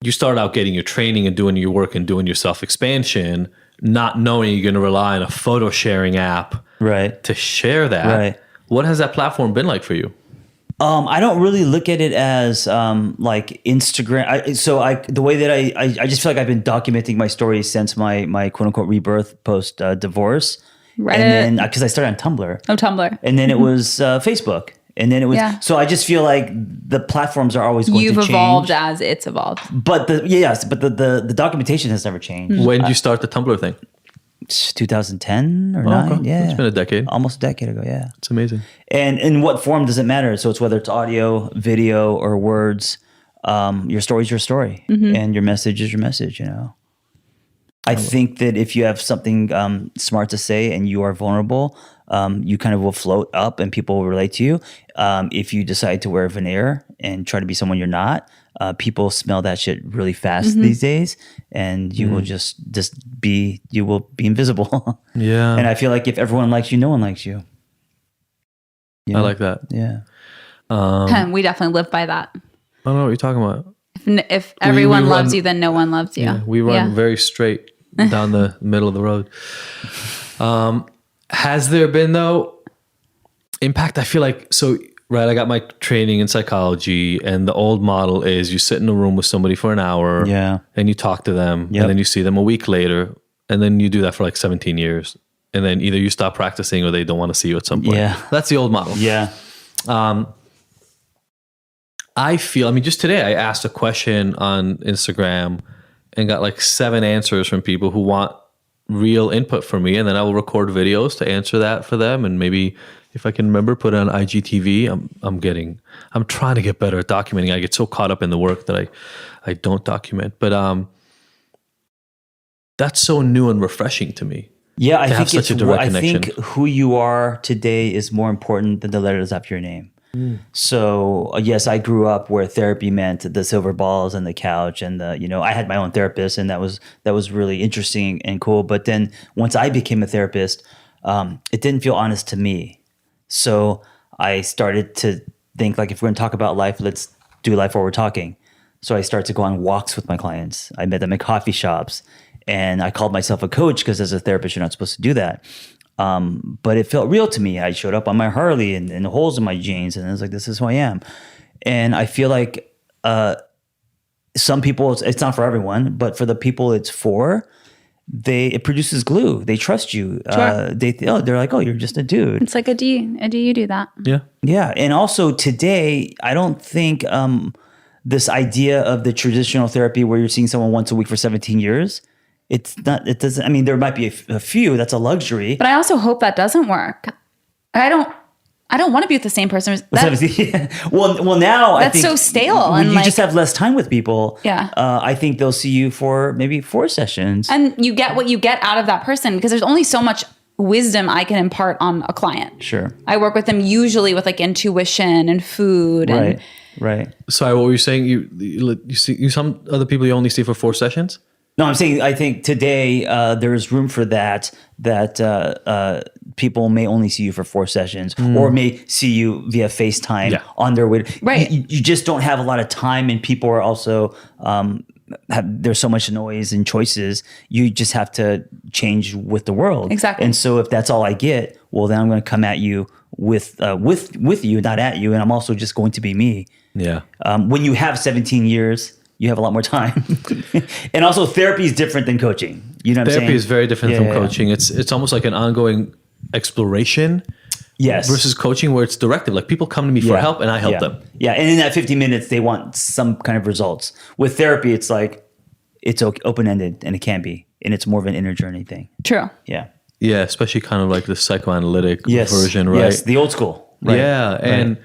D: you start out getting your training and doing your work and doing your self-expansion, not knowing you're going to rely on a photo sharing app
A: Right.
D: to share that.
A: Right.
D: What has that platform been like for you?
A: I don't really look at it as like Instagram. The way that I just feel like I've been documenting my story since my quote unquote rebirth post divorce,
B: Reddit.
A: and then because I started on Tumblr,
B: Oh, Tumblr.
A: and then it was Facebook, and then it was.
B: Yeah.
A: So I just feel like the platforms are always going
B: You've
A: to change.
B: evolved as it's evolved.
A: But the documentation has never changed.
D: When did you start the Tumblr thing?
A: It's 2010 or 9,
D: okay.
A: yeah,
D: It's been a decade.
A: almost a decade ago, yeah.
D: It's amazing.
A: And in what form does it matter? So it's whether it's audio, video, or words. Your story's your story, and your message is your message. You know, I think that if you have something smart to say and you are vulnerable, you kind of will float up, and people will relate to you. If you decide to wear a veneer and try to be someone you're not, people smell that shit really fast these days, and you will just be invisible.
D: Yeah.
A: And I feel like if everyone likes you, no one likes you. You
D: I
A: know?
D: like that.
A: Yeah.
B: We definitely live by that.
D: I don't know what you're talking about.
B: If everyone
D: we
B: loves
D: run-
B: you, then no one loves you.
D: Yeah, we run very straight down the middle of the road. Has there been, though, impact? I feel like, so, right, I got my training in psychology, and the old model is you sit in a room with somebody for an hour,
A: Yeah.
D: and you talk to them,
A: Yep.
D: and then you see them a week later, and then you do that for like 17 years. And then either you stop practicing or they don't want to see you at some point.
A: Yeah.
D: That's the old model.
A: Yeah.
D: I feel, I mean, just today I asked a question on Instagram and got like 7 answers from people who want real input from me. And then I will record videos to answer that for them. And maybe if I can remember, put it on IGTV. I'm trying to get better at documenting. I get so caught up in the work that I don't document. But that's so new and refreshing to me.
A: Yeah, I
D: have
A: think
D: such a direct
A: I
D: connection.
A: think who you are today is more important than the letters after your name. So yes, I grew up where therapy meant the silver balls and the couch and I had my own therapist, and that was really interesting and cool. But then once I became a therapist, it didn't feel honest to me. So I started to think, like, if we're going to talk about life, let's do life while we're talking. So I started to go on walks with my clients. I met them at coffee shops, and I called myself a coach because as a therapist, you're not supposed to do that. But it felt real to me. I showed up on my Harley and the holes in my jeans, and I was like, this is who I am. And I feel like some people, it's not for everyone, but for the people it's for, it produces glue. They trust you.
B: Sure.
A: They're like, oh, you're just a dude.
B: It's like do you do that?
D: Yeah.
A: Yeah. And also today, I don't think this idea of the traditional therapy where you're seeing someone once a week for 17 years, it doesn't, I mean, there might be a few, that's a luxury.
B: But I also hope that doesn't work. I don't want to be with the same person.
A: Well, now I
B: That's
A: think
B: so stale,
A: when
B: and
A: you
B: like-
A: just have less time with people.
B: Yeah.
A: I think they'll see you for maybe 4 sessions.
B: And you get what you get out of that person, because there's only so much wisdom I can impart on a client.
A: Sure.
B: I work with them usually with like intuition and food.
A: Right.
B: And
A: Right.
D: Sorry, what were you saying? You see some other people you only see for 4 sessions?
A: No, I'm saying I think today there's room for that people may only see you for 4 sessions or may see you via FaceTime on their way.
B: Right.
A: You just don't have a lot of time, and people are also there's so much noise and choices. You just have to change with the world.
B: Exactly.
A: And so if that's all I get, well, then I'm going to come at you with you, not at you. And I'm also just going to be me.
D: Yeah.
A: When you have 17 years, you have a lot more time. And also therapy is different than coaching. You know what I'm saying?
D: Therapy is very different from coaching. It's almost like an ongoing exploration.
A: Yes.
D: Versus coaching where it's directive. Like people come to me for help and I help them.
A: Yeah. And in that 15 minutes, they want some kind of results. With therapy, it's like, it's open-ended, and it can be. And it's more of an inner journey thing.
B: True.
A: Yeah.
D: Yeah, especially kind of like the psychoanalytic
A: Yes.
D: version, right?
A: Yes, the old school. Right.
D: Yeah, and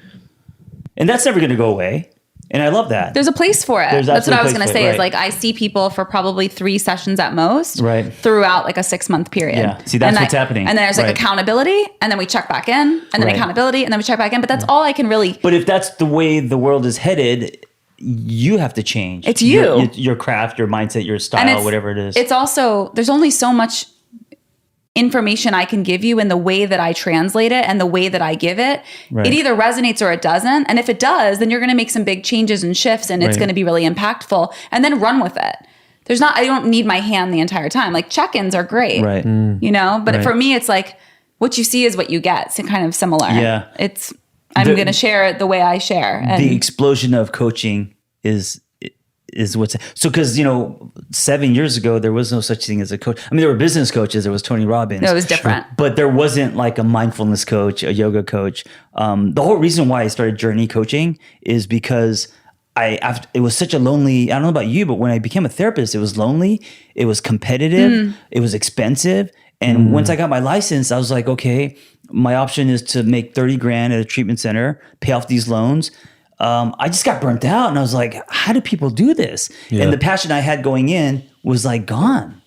A: that's never going to go away. And I love that.
B: There's a place for it.
A: There's
B: That's what I was
A: absolutely
B: going to
A: a
B: say
A: place
B: is like I see people for probably 3 sessions at most
A: Right.
B: throughout like a 6-month period.
A: Yeah. See, that's what's happening.
B: And then there's like
A: Right.
B: accountability, and then we check back in, and then
A: Right.
B: accountability, and then we check back in. But that's all I can really.
A: But if that's the way the world is headed, you have to change.
B: It's you.
A: Your craft, your mindset, your style, whatever it is.
B: It's also, there's only so much information I can give you in the way that I translate it and the way that I give it.
A: Right.
B: It either resonates or it doesn't. And if it does, then you're going to make some big changes and shifts, and it's
A: Right.
B: going to be really impactful, and then run with it. I don't need my hand the entire time. Like check-ins are great,
A: Right.
B: you know, but
A: Right.
B: for me, it's like what you see is what you get. It's kind of similar.
A: Yeah.
B: I'm
A: The-
B: going to share it the way I share. And
A: The explosion of coaching is what's so, because 7 years ago there was no such thing as a coach. I mean, there were business coaches, there was Tony Robbins.
B: No, it was different.
A: But there wasn't like a mindfulness coach, a yoga coach. The whole reason why I started Journey Coaching is because it was such a lonely, I don't know about you, but when I became a therapist, it was lonely, it was competitive, it was expensive. And once I got my license, I was like, okay, my option is to make 30 grand at a treatment center, pay off these loans. I just got burnt out, and I was like, how do people do this?
D: Yeah.
A: And the passion I had going in was like gone.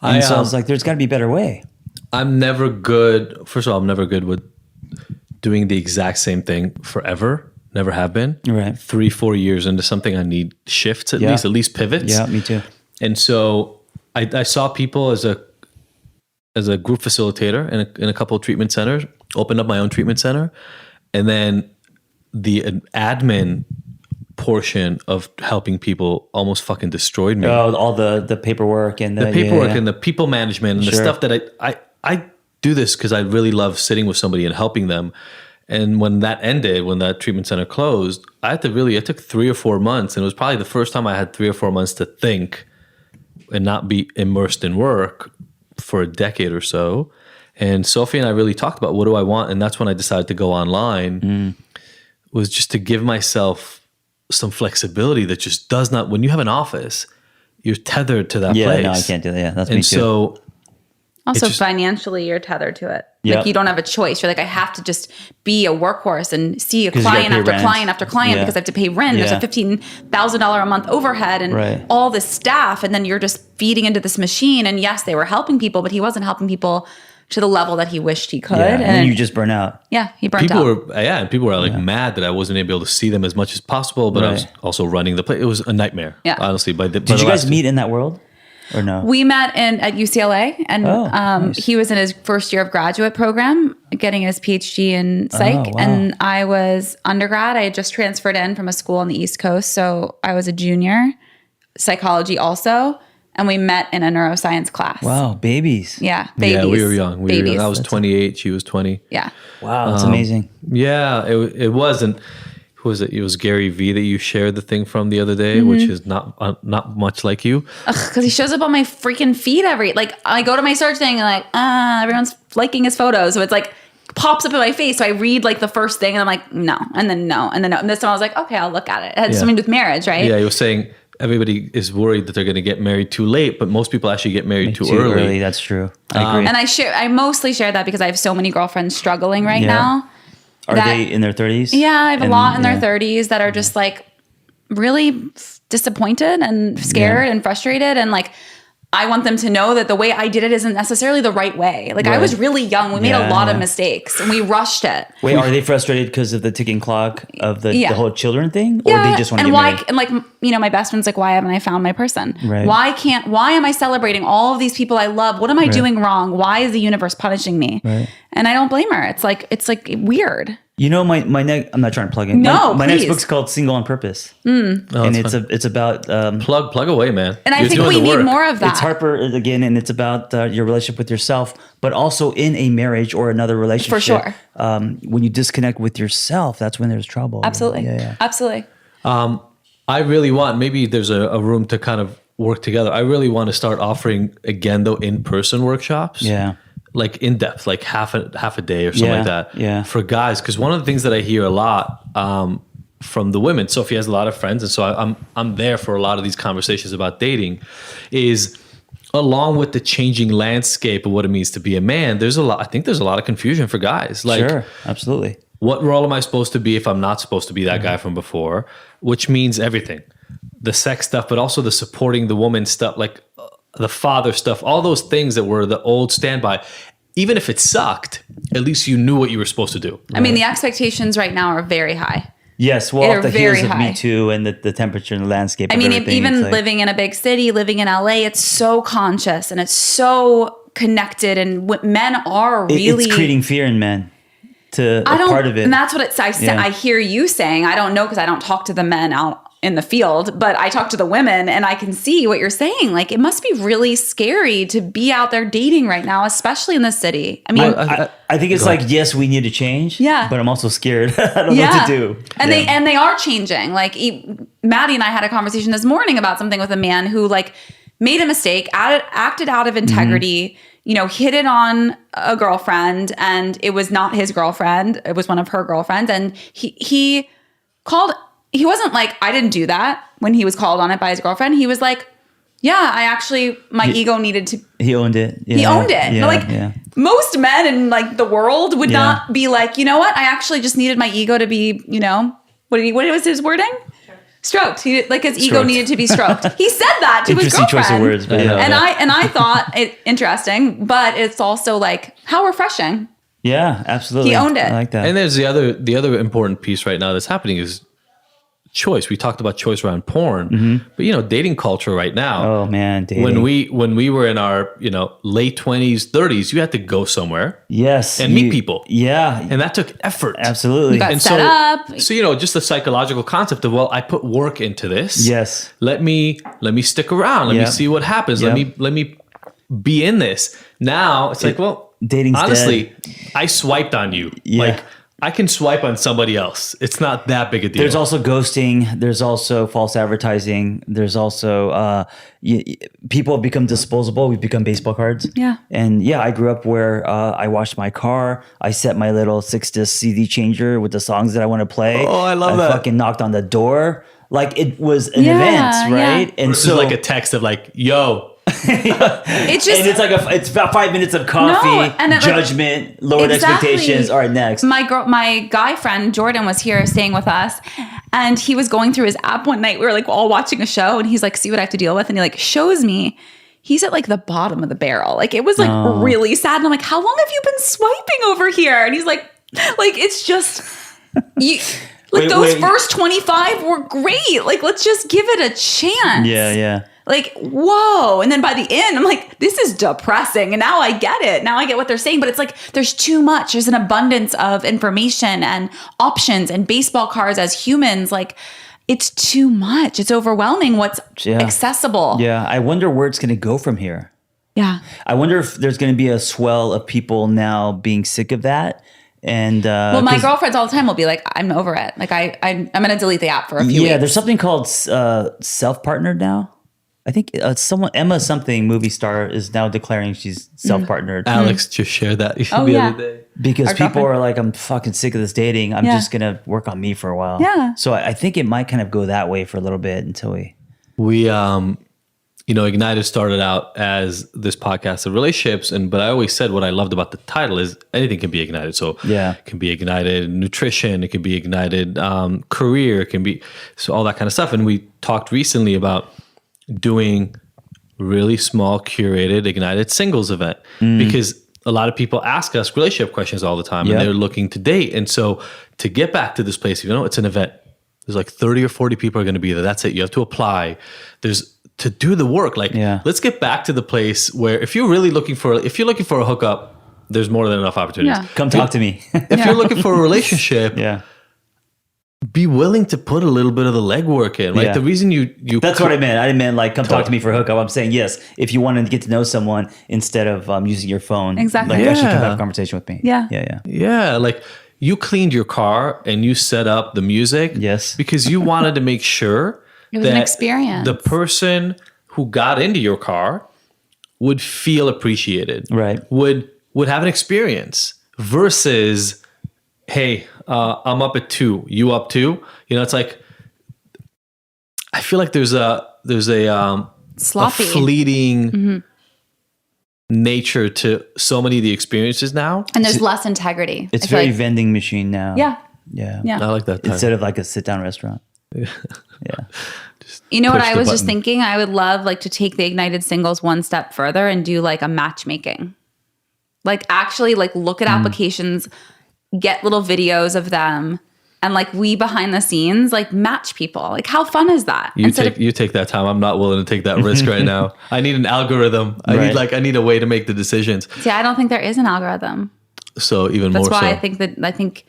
A: And so I was like, there's got to be a better way.
D: I'm never good. First of all, I'm never good with doing the exact same thing forever. Never have been.
A: Right.
D: 3-4 years into something, I need shifts at least pivots.
A: Yeah, me too.
D: And so I saw people as a group facilitator in a couple of treatment centers, opened up my own treatment center, and then the admin portion of helping people almost fucking destroyed me.
A: Oh, all the paperwork and
D: The paperwork and the people management and the stuff that I do this because I really love sitting with somebody and helping them. And when that ended, when that treatment center closed, it took 3 or 4 months. And it was probably the first time I had 3 or 4 months to think and not be immersed in work for a decade or so. And Sophie and I really talked about what do I want. And that's when I decided to go online, was just to give myself some flexibility that just does not, when you have an office, you're tethered to that place.
A: Yeah, no, I can't do that. Yeah, that's me
D: And
A: too.
D: so
B: also
D: just-
B: financially, you're tethered to it.
A: Yeah.
B: Like you don't have a choice. You're like, I have to just be a workhorse and see a
A: 'Cause you gotta
B: client
A: pay
B: after
A: rent.
B: client after client
A: Yeah.
B: because I have to pay rent. There's
A: Yeah.
B: a $15,000 a month overhead and
A: Right.
B: all this staff. And then you're just feeding into this machine. And yes, they were helping people, but he wasn't helping people to the level that he wished he could.
A: Yeah,
B: And
A: and
B: then,
A: you just burn out.
B: he burnt
D: people
B: out.
D: and people were like mad that I wasn't able to see them as much as possible, but I was
A: Right.
D: also running the place. It was a nightmare.
B: Yeah.
D: Honestly.
A: Did you guys meet in that world or no?
B: We met at UCLA, and
A: nice.
B: he was in his first year of graduate program, getting his PhD in psych,
A: wow.
B: and I was undergrad. I had just transferred in from a school on the East Coast, so I was a junior, psychology also, and we met in a neuroscience class.
A: Wow, babies.
B: Yeah, babies.
D: Yeah, we were young. We were
B: Babies.
D: young. I was 28. She was 20.
B: Yeah.
A: Wow, that's amazing.
D: Yeah, it was. And who was it? It was Gary V that you shared the thing from the other day, which is not much like you.
B: Because he shows up on my freaking feed I go to my search thing and everyone's liking his photos. So it's like pops up in my face. So I read like the first thing and I'm like, no. And then no. And then no. And this time I was like, okay, I'll look at it. It had something to do with marriage, right?
D: Yeah, he was saying everybody is worried that they're going to get married too late, but most people actually get married too early.
A: That's true. I agree.
B: And I mostly share that because I have so many girlfriends struggling right
A: Yeah.
B: now.
A: Are they in their 30s?
B: Yeah, I have a
A: And-
B: lot in their
A: yeah.
B: 30s that are just like really disappointed and scared and frustrated. And like, I want them to know that the way I did it isn't necessarily the right way. Like I was really young. We made a lot of mistakes and we rushed it.
A: Wait, are they frustrated because of the ticking clock of the whole children thing? Or they just want to
B: and
A: get
B: why
A: married?
B: and like my best friend's like, why haven't I found my person?
A: Right.
B: Why am I celebrating all of these people I love? What am I doing wrong? Why is the universe punishing me?
A: Right.
B: And I don't blame her. It's like weird.
A: My next, I'm not trying to plug in.
B: No,
A: my next
B: please.
A: book's called Single on Purpose.
B: Mm.
D: Oh,
A: And
D: that's
A: it's about,
D: plug away, man.
B: And I
D: You're
B: think
D: doing
B: we
D: the
B: need
D: work.
B: more of that.
A: it's Harper again, and it's about your relationship with yourself, but also in a marriage or another relationship.
B: For sure.
A: When you disconnect with yourself, that's when there's trouble.
B: Absolutely.
A: Yeah.
B: Absolutely.
D: I really want, maybe there's a room to kind of work together. I really want to start offering again, though, in-person workshops.
A: Yeah.
D: Like in depth, like half a day or something like that.
A: Yeah.
D: For guys, because one of the things that I hear a lot from the women, Sophie has a lot of friends, and so I'm there for a lot of these conversations about dating, is along with the changing landscape of what it means to be a man, I think there's a lot of confusion for guys. Like,
A: Sure. Absolutely.
D: what role am I supposed to be if I'm not supposed to be that guy from before? Which means everything. The sex stuff, but also the supporting the woman stuff, like the father stuff, all those things that were the old standby. Even if it sucked, at least you knew what you were supposed to do.
B: I mean, the expectations right now are very high.
A: Yes. Well,
B: They're
A: off the
B: very
A: heels of
B: high.
A: Me Too and the temperature and the landscape.
B: I
A: of
B: mean,
A: everything,
B: even
A: it's like-
B: living in a big city, living in LA, it's so conscious and it's so connected. And men are really
A: it's creating fear in men to
B: I
A: a
B: don't,
A: part of it.
B: and that's what
A: Yeah.
B: I hear you saying. I don't know because I don't talk to the men out in the field, but I talk to the women and I can see what you're saying. Like, it must be really scary to be out there dating right now, especially in the city. I mean,
A: I think it's like, yes, we need to change.
B: Yeah.
A: But I'm also scared. I don't know what to do.
B: And
A: Yeah.
B: they are changing. Like Maddie and I had a conversation this morning about something with a man who like made a mistake, acted out of integrity, hit it on a girlfriend, and it was not his girlfriend. It was one of her girlfriends. And he called, he wasn't like, I didn't do that when he was called on it by his girlfriend. He was like, yeah, I actually, my ego needed to.
A: He owned it. Yeah.
B: He owned it.
A: Yeah,
B: Like
A: yeah.
B: most men in like the world would not be like, you know what? I actually just needed my ego to be, what was his wording? Stroked. His ego
D: Stroked.
B: needed to be stroked. He said that to his
A: Interesting
B: girlfriend.
A: choice of words. But yeah.
B: And I thought it interesting, but it's also like how refreshing.
A: Yeah, absolutely.
B: He owned it.
A: I like that.
D: And there's the other important piece right now that's happening is choice. We talked about choice around porn, but dating culture right now.
A: Oh man, dating.
D: When we were in our late 20s, 30s, you had to go somewhere
A: yes,
D: and meet people,
A: Yeah,
D: and that took effort.
A: absolutely.
B: You got
D: And
B: set up.
D: So just the psychological concept of, well, I put work into this.
A: Yes.
D: Let me stick around. Let me
A: Yep.
D: see what happens.
A: Yep.
D: Let me be in this. Now it's like, well,
A: dating's
D: honestly,
A: dead.
D: I swiped on you.
A: Yeah.
D: Like I can swipe on somebody else. It's not that big a deal.
A: There's also ghosting. There's also false advertising. There's also people have become disposable. We've become baseball cards.
B: Yeah.
A: And I grew up where I washed my car. I set my little 6-disc CD changer with the songs that I want to play.
D: Oh, I love that.
A: I fucking knocked on the door. Like it was an
B: Yeah,
A: event, right?
B: yeah.
A: And
D: Versus
A: so
D: like a text of like, yo,
B: It's just
A: and it's about 5 minutes of coffee,
B: No, and it, like,
A: judgment, lowered
B: Exactly.
A: expectations. All right, next.
B: My guy friend Jordan was here staying with us, and he was going through his app one night. We were like all watching a show, and he's like, "See what I have to deal with," and he like shows me. He's at like the bottom of the barrel. Like it was like really sad, and I'm like, "How long have you been swiping over here?" And he's like it's just you. Like those first 25 were great. Like let's just give it a chance.
A: Yeah.
B: Like, whoa. And then by the end, I'm like, this is depressing. And now I get it. Now I get what they're saying. But it's like, there's too much. There's an abundance of information and options and baseball cards as humans. Like, it's too much. It's overwhelming what's accessible.
A: Yeah. I wonder where it's going to go from here.
B: Yeah.
A: I wonder if there's going to be a swell of people now being sick of that. And
B: Well, my girlfriends all the time will be like, I'm over it. Like, I'm going to delete the app for a few weeks.
A: there's something called self-partnered now. I think Emma something movie star is now declaring she's self-partnered.
D: Alex just shared that the
B: yeah.
D: other day.
A: Because
B: Our
A: people
B: girlfriend.
A: are like, I'm fucking sick of this dating. I'm just going to work on me for a while.
B: Yeah.
A: So I think it might kind of go that way for a little bit until
D: We Ignited started out as this podcast of relationships, but I always said what I loved about the title is anything can be ignited. So it can be ignited nutrition, it can be ignited career, it can be so all that kind of stuff. And we talked recently about doing really small curated ignited singles event because a lot of people ask us relationship questions all the time and they're looking to date. And so to get back to this place, it's an event. There's like 30 or 40 people are going to be there. That's it. You have to apply. There's to do the work. Like, let's get back to the place where if you're looking for a hookup, there's more than enough opportunities.
B: Yeah.
A: Come talk to me.
D: If you're looking for a relationship, be willing to put a little bit of the legwork in. Like the reason you
A: That's what I meant. I didn't mean like come talk to me for a hookup. I'm saying yes, if you want to get to know someone instead of using your phone.
B: Exactly.
A: Like actually come have a conversation with me.
B: Yeah.
D: Like you cleaned your car and you set up the music.
A: Yes.
D: Because you wanted to make sure
B: It was an experience.
D: the person who got into your car would feel appreciated.
A: Right.
D: Would have an experience versus, hey, I'm up at 2, you up too. You know, it's like I feel like there's a
B: Sloppy.
D: a fleeting nature to so many of the experiences now.
B: And there's less integrity.
A: It's
B: I feel
A: very
B: like-
A: vending machine now.
B: Yeah.
A: Yeah.
B: Yeah.
D: I like that type.
A: Instead of like a sit down restaurant. Yeah.
B: You know what
D: push
B: I
D: the
B: was just
D: button.
B: thinking? I would love like to take the Ignited Singles one step further and do like a matchmaking. Like actually like look at applications, get little videos of them, and like we behind the scenes like match people. Like how fun is that?
D: You take that time. I'm not willing to take that risk right now. I need an algorithm. I need a way to make the decisions.
B: See, I don't think there is an algorithm.
D: So even
B: That's
D: more
B: why
D: so.
B: I think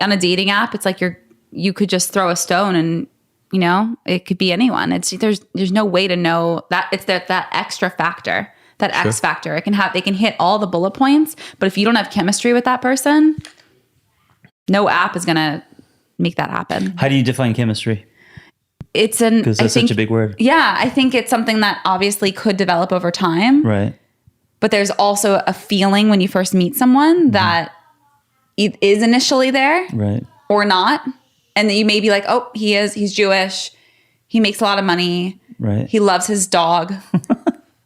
B: on a dating app, it's like you could just throw a stone and you know it could be anyone. There's no way to know that it's that extra factor, that X factor. They can hit all the bullet points, but if you don't have chemistry with that person, no app is gonna make that happen.
A: How do you define chemistry?
B: Because
A: that's such a big word.
B: Yeah, I think it's something that obviously could develop over time.
A: Right.
B: But there's also a feeling when you first meet someone that it is initially there.
A: Right.
B: Or not. And then you may be like, oh, he's Jewish. He makes a lot of money.
A: Right.
B: He loves his dog.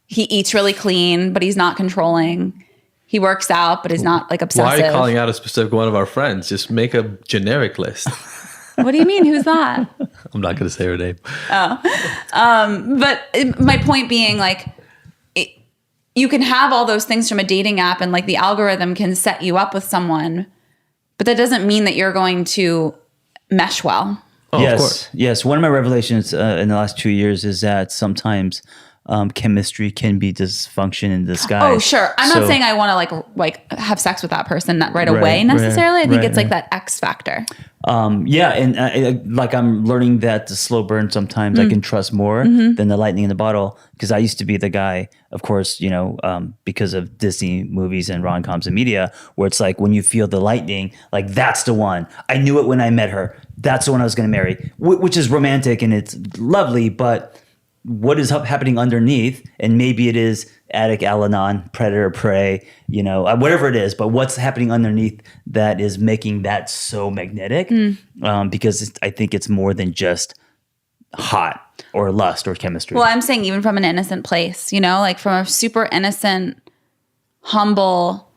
B: He eats really clean, but he's not controlling. He works out, but he's not like obsessive.
D: Why are you calling out a specific one of our friends? Just make a generic list.
B: What do you mean? Who's that?
D: I'm not going to say her name.
B: But my point being like, you can have all those things from a dating app and like the algorithm can set you up with someone, but that doesn't mean that you're going to mesh well.
D: Oh,
A: yes.
D: of course.
A: Yes. One of my revelations in the last 2 years is that sometimes chemistry can be dysfunction in disguise.
B: Oh, sure. I'm not saying I want to like have sex with that person right away necessarily. I think it's like that X factor.
A: Yeah, and like I'm learning that the slow burn sometimes I can trust more than the lightning in the bottle, because I used to be the guy, of course, you know, because of Disney movies and rom-coms and media, where it's like when you feel the lightning, like that's the one. I knew it when I met her. That's the one I was going to marry, which is romantic and it's lovely, but what is happening underneath, and maybe it is Attic Al-Anon, predator prey, you know, whatever it is, but what's happening underneath that is making that so magnetic, because I think it's more than just hot or lust or chemistry.
B: Well, I'm saying even from an innocent place, you know, like from a super innocent, humble,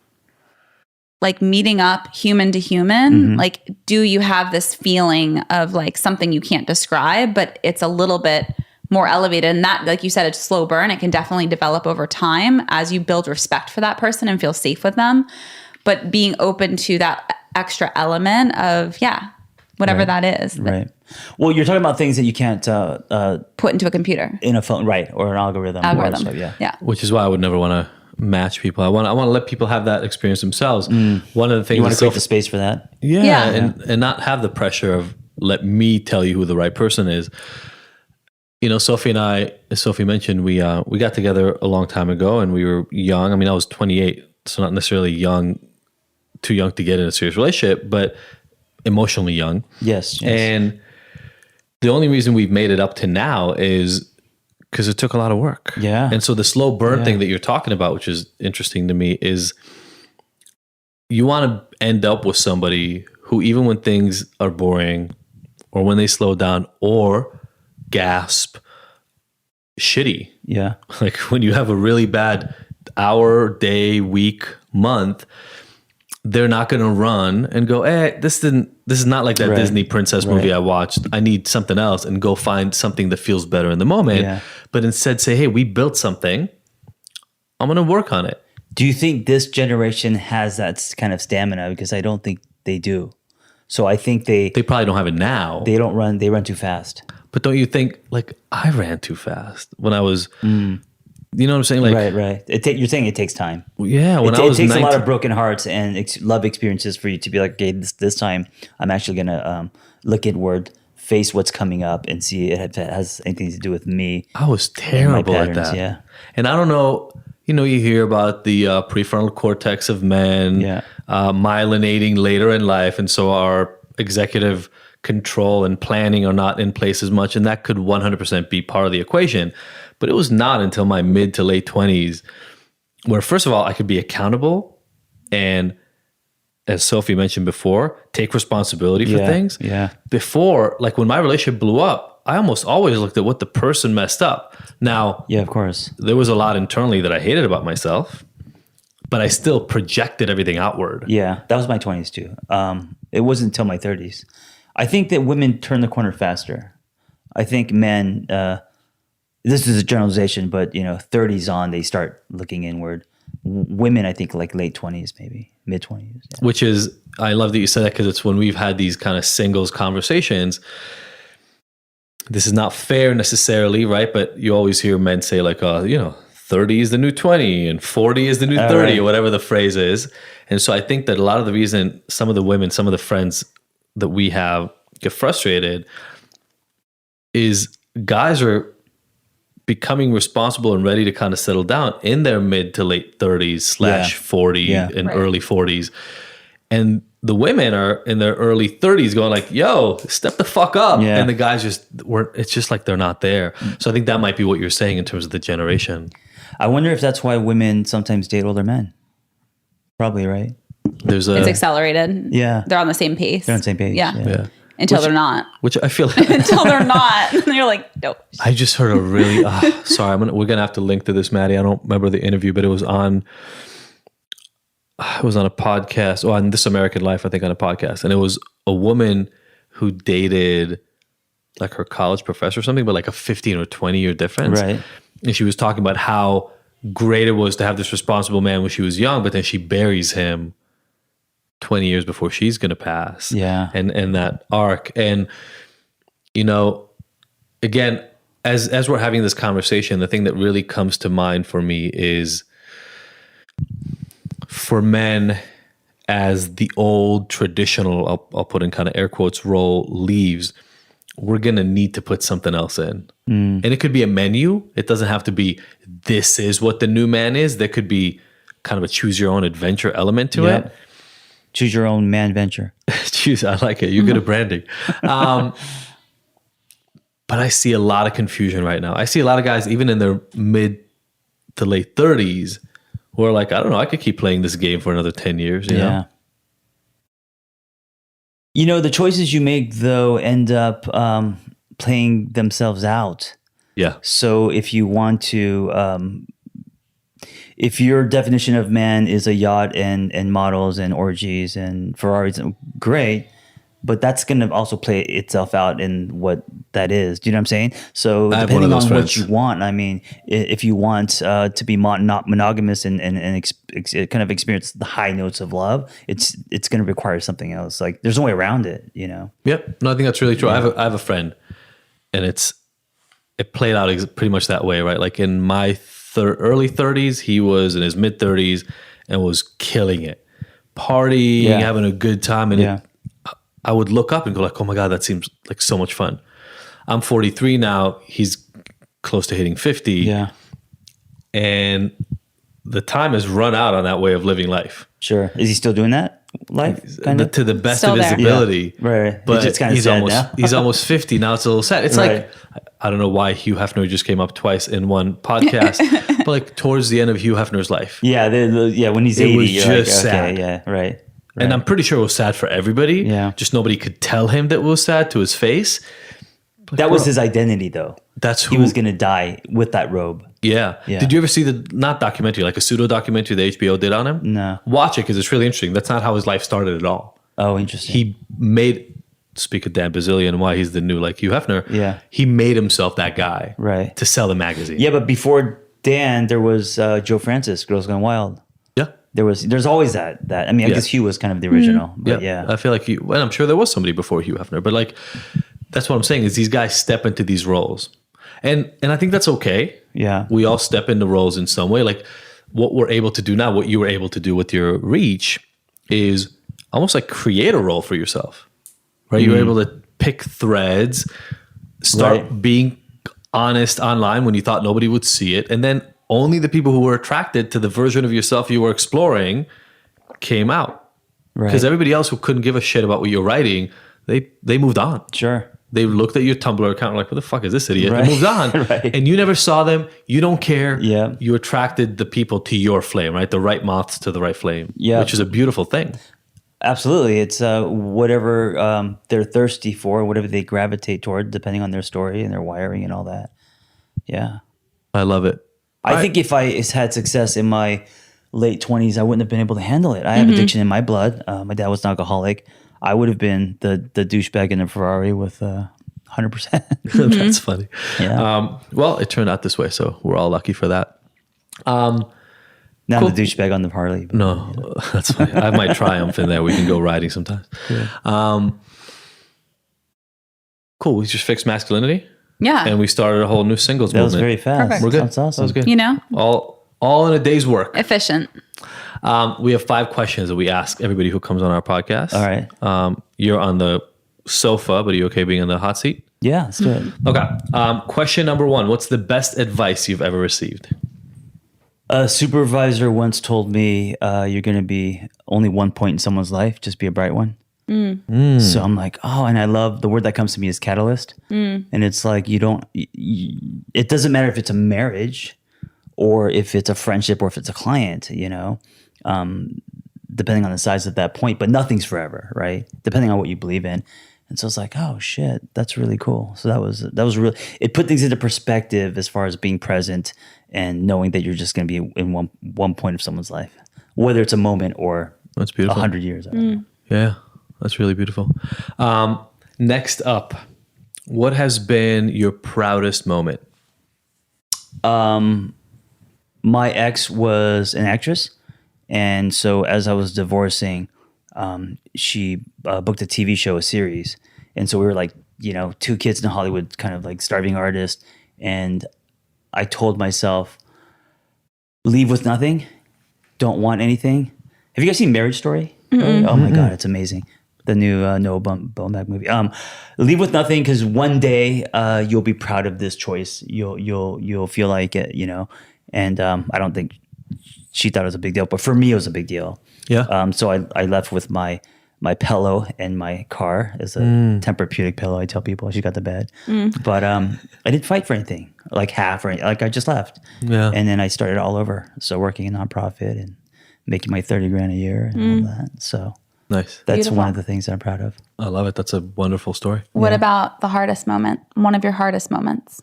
B: like meeting up human to human, like do you have this feeling of like something you can't describe, but it's a little bit more elevated, and that, like you said, it's a slow burn. It can definitely develop over time as you build respect for that person and feel safe with them. But being open to that extra element of, whatever that is.
A: Right. Well, you're talking about things that you can't
B: Put into a computer.
A: in a phone, right, or an algorithm.
B: Algorithm.
A: Or so,
B: Yeah.
D: Which is why I would never want to match people. I want to let people have that experience themselves. One of the things
A: You want to
D: that
A: create the space for that?
B: Yeah.
D: and not have the pressure of let me tell you who the right person is. You know, Sophie and I, as Sophie mentioned, we got together a long time ago, and we were young. I mean, I was 28, so not necessarily too young to get in a serious relationship, but emotionally young.
A: Yes.
D: And the only reason we've made it up to now is because it took a lot of work.
A: Yeah.
D: And so the slow burn thing that you're talking about, which is interesting to me, is you want to end up with somebody who, even when things are boring or when they slow down or gasp, shitty.
A: Yeah.
D: Like when you have a really bad hour, day, week, month, they're not going to run and go, this is not like that
A: Right.
D: Disney princess movie I watched. I need something else, and go find something that feels better in the moment.
A: Yeah.
D: But instead say, hey, we built something. I'm going to work on it.
A: Do you think this generation has that kind of stamina? Because I don't think they do. So I think they
D: probably don't have it now.
A: they don't run. They run too fast.
D: But don't you think, like, I ran too fast when I was, you know what I'm saying? Like,
A: Right. You're saying it takes time.
D: yeah, when
A: It
D: I was
A: takes
D: 19,
A: a lot of broken hearts and love experiences for you to be like, okay, this time I'm actually gonna look inward, face what's coming up, and see if it has anything to do with me.
D: I was terrible at
A: patterns,
D: that.
A: yeah.
D: And I don't know, you hear about the prefrontal cortex of men myelinating later in life. And so our executive control and planning are not in place as much. And that could 100% be part of the equation. But it was not until my mid to late 20s where, first of all, I could be accountable and, as Sophie mentioned before, take responsibility for things.
A: Yeah.
D: Before, like when my relationship blew up, I almost always looked at what the person messed up. Now,
A: Yeah, of course.
D: there was a lot internally that I hated about myself, but I still projected everything outward.
A: Yeah, that was my 20s too. It wasn't until my 30s. I think that women turn the corner faster. I think men, this is a generalization, but 30s on, they start looking inward. Women, I think like late 20s, maybe mid 20s. Yeah.
D: Which is, I love that you said that, because it's when we've had these kind of singles conversations. This is not fair necessarily, right? But you always hear men say like, 30 is the new 20 and 40 is the new 30
A: right.
D: or whatever the phrase is. And so I think that a lot of the reason some of the women, some of the friends that we have get frustrated is guys are becoming responsible and ready to kind of settle down in their mid to late 30s / 40 and early 40s. And the women are in their early 30s going like, yo, step the fuck up.
A: Yeah.
D: And the guys it's just like they're not there. So I think that might be what you're saying in terms of the generation.
A: I wonder if that's why women sometimes date older men. Probably, right?
D: There's
B: It's accelerated.
A: Yeah.
B: They're on the same pace.
A: They're on the same page.
B: Yeah.
D: yeah.
B: Until they're not.
D: Which I feel like
B: Until they're not. And you're like, no.
D: I just heard a really sorry, we're gonna have to link to this, Maddie. I don't remember the interview, but it was on a podcast, on This American Life, I think, on a podcast. And it was a woman who dated like her college professor or something, but like a 15 or 20 year difference.
A: Right.
D: And she was talking about how great it was to have this responsible man when she was young, but then she buries him 20 years before she's going to pass.
A: Yeah.
D: And that arc. And, again, as we're having this conversation, the thing that really comes to mind for me is for men, as the old traditional, I'll put in kind of air quotes, role leaves, we're going to need to put something else in. And it could be a menu. It doesn't have to be, this is what the new man is. There could be kind of a choose your own adventure element to it.
A: Choose your own man venture.
D: Choose, I like it. You're good at branding. But I see a lot of confusion right now. I see a lot of guys, even in their mid to late 30s, who are like, I don't know, I could keep playing this game for another 10 years. You know?
A: The choices you make, though, end up playing themselves out.
D: Yeah.
A: So if you want to, if your definition of man is a yacht and models and orgies and Ferraris, great. But that's going to also play itself out in what that is. Do you know what I'm saying? So depending on what you want, I mean, if you want to be not monogamous and kind of experience the high notes of love, it's going to require something else. Like there's no way around it,
D: Yep. No, I think that's really true. I have a friend, and it played out pretty much that way, right? Like in my early 30s, he was in his mid 30s and was killing it, partying, having a good time, and I would look up and go like, oh my God, that seems like so much fun. I'm 43 now. He's close to hitting 50.
A: Yeah.
D: And the time has run out on that way of living life.
A: Sure. Is he still doing that life?
D: To the best
B: Still
D: of his
B: there.
D: ability.
A: Yeah. Right.
D: But
A: It's kind of sad now.
D: he's almost 50. Now it's a little sad. It's
A: Right.
D: like, I don't know why Hugh Hefner just came up twice in one podcast, but like towards the end of Hugh Hefner's life.
A: Yeah. When he's 80,
D: was
A: you're
D: just
A: like, okay,
D: sad.
A: yeah, right.
D: And I'm pretty sure it was sad for everybody.
A: Yeah.
D: Just nobody could tell him that it was sad to his face.
A: That was his identity, though.
D: That's who
A: He was going to die with that robe.
D: Yeah.
A: Yeah.
D: Did you ever see not documentary, like a pseudo documentary that HBO did on him?
A: No.
D: Watch it because it's really interesting. That's not how his life started at all.
A: Oh, interesting.
D: He speak of Dan Bazillion, why he's the new like Hugh Hefner.
A: Yeah.
D: He made himself that guy.
A: Right.
D: To sell the magazine.
A: Yeah, but before Dan, there was Joe Francis, Girls Gone Wild.
D: Yeah.
A: there's always that. I mean, I guess Hugh was kind of the original, but yeah.
D: I feel like well, I'm sure there was somebody before Hugh Hefner, but like, that's what I'm saying is these guys step into these roles. And I think that's okay.
A: Yeah.
D: We all step into roles in some way. Like what we're able to do now, what you were able to do with your reach is almost like create a role for yourself, right? You're able to pick threads, start being honest online when you thought nobody would see it. And then only the people who were attracted to the version of yourself you were exploring came out. Because everybody else who couldn't give a shit about what you're writing, they moved on.
A: Sure.
D: They looked at your Tumblr account and were like, what the fuck is this idiot? They moved on. And you never saw them. You don't care.
A: Yeah.
D: You attracted the people to your flame, right? The right moths to the right flame.
A: Yeah.
D: Which is a beautiful thing.
A: Absolutely. It's whatever they're thirsty for, whatever they gravitate toward, depending on their story and their wiring and all that. Yeah.
D: I love it.
A: I think if I had success in my late 20s, I wouldn't have been able to handle it. I have addiction in my blood. My dad was an alcoholic. I would have been the douchebag in a Ferrari with 100%.
D: That's funny.
A: Yeah.
D: Well, it turned out this way, so we're all lucky for that.
A: Not the douchebag on the Harley. But,
D: No, that's funny. I might triumph in there. We can go riding sometimes.
A: Yeah.
D: Cool. We just fixed masculinity.
B: Yeah.
D: And we started a whole new singles
A: That was
D: movement.
A: very fast.
B: Perfect.
D: We're good.
A: That's awesome.
D: That was good.
B: You know?
D: All in a day's work.
B: Efficient.
D: We have 5 questions that we ask everybody who comes on our podcast.
A: All right.
D: You're on the sofa, but are you okay being in the hot seat?
A: Yeah, let's do it.
D: Okay. Question number 1. What's the best advice you've ever received?
A: A supervisor once told me, you're going to be only one point in someone's life. Just be a bright one. So I'm like, oh, and I love the word that comes to me is catalyst. And it's like, it doesn't matter if it's a marriage or if it's a friendship or if it's a client, depending on the size of that point, but nothing's forever, right? Depending on what you believe in. And so it's like, oh shit, that's really cool. So that was really, it put things into perspective as far as being present and knowing that you're just going to be in one point of someone's life, whether it's a moment or
D: That's beautiful.
A: 100 years. I don't know.
D: Yeah, that's really beautiful. Next up, what has been your proudest moment?
A: My ex was an actress. And so as I was divorcing, she booked a TV show, a series. And so we were like, 2 kids in Hollywood, kind of like starving artists. And I told myself, leave with nothing. Don't want anything. Have you guys seen Marriage Story? Oh my God, it's amazing. The new Noah Baumbach movie. Leave with nothing, because one day you'll be proud of this choice. You'll feel like it, And I don't think she thought it was a big deal, but for me it was a big deal.
D: Yeah.
A: So I left with my pillow and my car as a Tempur-Pedic pillow. I tell people she got the bed, but I didn't fight for anything, like half or anything. Like I just left.
D: Yeah.
A: And then I started all over. So working in nonprofit and making my $30,000 a year and all that. So
D: Nice.
A: that's
B: Beautiful.
A: one of the things I'm proud of.
D: I love it. That's a wonderful story.
B: What about the hardest moment? One of your hardest moments?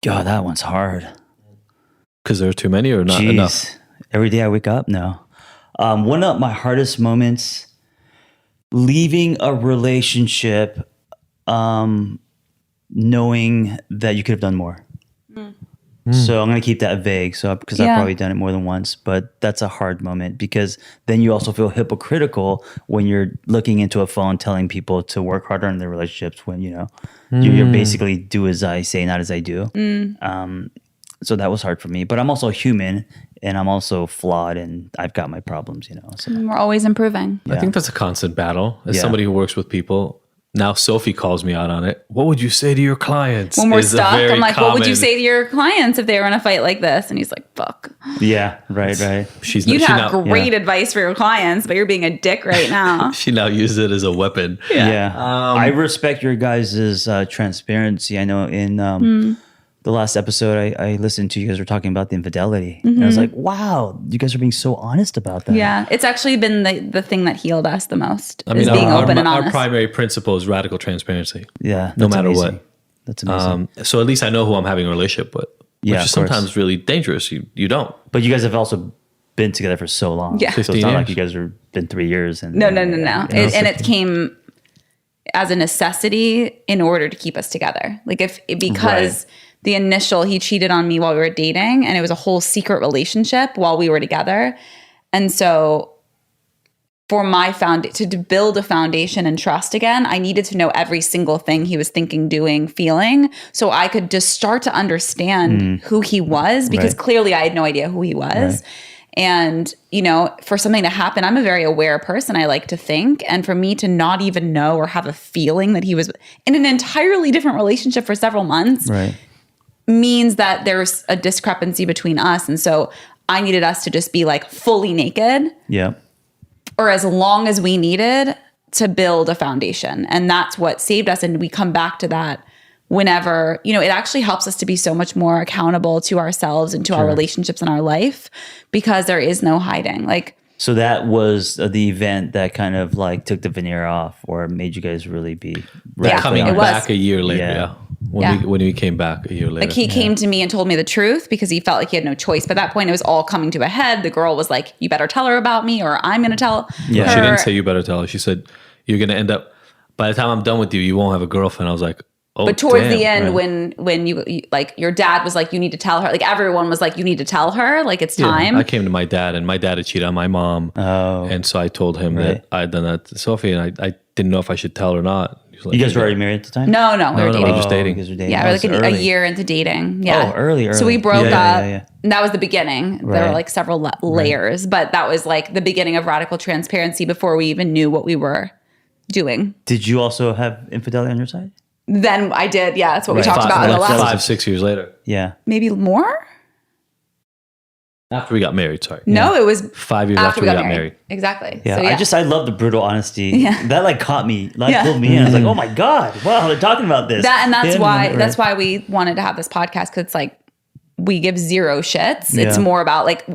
A: God, that one's hard.
D: Because there are too many or not
A: Jeez.
D: enough?
A: Every day I wake up, no. One of my hardest moments, leaving a relationship, knowing that you could have done more. So I'm going to keep that vague. So because I've probably done it more than once, but that's a hard moment, because then you also feel hypocritical when you're looking into a phone telling people to work harder on their relationships when you're basically do as I say, not as I do. So that was hard for me, but I'm also human and I'm also flawed and I've got my problems, So
B: We're always improving.
D: I think that's a constant battle. As
A: Yeah.
D: somebody who works with people, now Sophie calls me out on it. What would you say to your clients?
B: When we're
D: is a
B: stuck,
D: very
B: I'm like, what would you
D: common-
B: say to your clients if they were in a fight like this? And he's like, fuck.
A: yeah, right.
B: You have great advice for your clients, but you're being a dick right now.
D: She now uses it as a weapon.
A: Yeah. I respect your guys' transparency. I know in the last episode I listened to, you guys were talking about the infidelity. And I was like, wow, you guys are being so honest about that.
B: Yeah, it's actually been the thing that healed us the most,
D: I mean,
B: is being open and
D: our
B: honest.
D: primary principle is radical transparency.
A: Yeah.
D: No
A: that's
D: matter
A: amazing.
D: what.
A: That's amazing.
D: So at least I know who I'm having a relationship with, which
A: Yeah,
D: is
A: of course.
D: sometimes really dangerous. You don't.
A: But you guys have also been together for so long.
B: Yeah.
A: So it's
D: 15
A: not like
D: years.
A: you guys have been 3 years. And
B: No.
A: Yeah.
B: And it came as a necessity in order to keep us together. Like because the initial, he cheated on me while we were dating, and it was a whole secret relationship while we were together. And so for my to build a foundation and trust again, I needed to know every single thing he was thinking, doing, feeling, so I could just start to understand who he was, because clearly I had no idea who he was. And, you know, for something to happen, I'm a very aware person, I like to think. And for me to not even know or have a feeling that he was in an entirely different relationship for several months means that there's a discrepancy between us. And so I needed us to just be like fully naked.
A: Yeah.
B: Or as long as we needed to build a foundation. And that's what saved us. And we come back to that whenever, you know, it actually helps us to be so much more accountable to ourselves and to our relationships in our life, because there is no hiding. Like,
A: so that was the event that kind of like took the veneer off, or made you guys really be
D: Coming
B: it
D: back
B: was.
D: a year later. When we came back a year later.
B: Like he came to me and told me the truth because he felt like he had no choice. But at that point, it was all coming to a head. The girl was like, you better tell her about me, or I'm going to tell her.
D: She didn't say you better tell her. She said, you're going to end up, by the time I'm done with you, you won't have a girlfriend. I was like, oh,
B: but towards the end, when you like, your dad was like, you need to tell her. Like everyone was like, you need to tell her. Like it's time.
D: I came to my dad, and my dad had cheated on my mom.
A: Oh.
D: And so I told him that I'd done that to Sophie, and I didn't know if I should tell her or not. He was like,
A: You guys were already married at the time?
B: No, we were
D: we
B: dating.
D: were just dating.
A: You guys were dating.
B: Yeah,
A: Oh,
B: we're like
A: so
B: a
A: early.
B: year into dating. Yeah.
A: Oh, early.
B: So we broke up.
A: Yeah.
B: And that was the beginning. There were like several layers, but that was like the beginning of radical transparency before we even knew what we were doing.
A: Did you also have infidelity on your side?
B: Then I did. Yeah, that's what we talked about in the last.
D: 5-6 years later.
A: Yeah.
B: Maybe more?
D: After we got married, sorry.
B: No, it was
D: 5 years after we got married.
B: Exactly.
A: Yeah,
B: So,
A: I love the brutal honesty.
B: Yeah.
A: That like caught me, pulled me in. I was like, oh my God, wow, they're talking about this.
B: That's why we wanted to have this podcast, because it's like we give zero shits. It's more about like,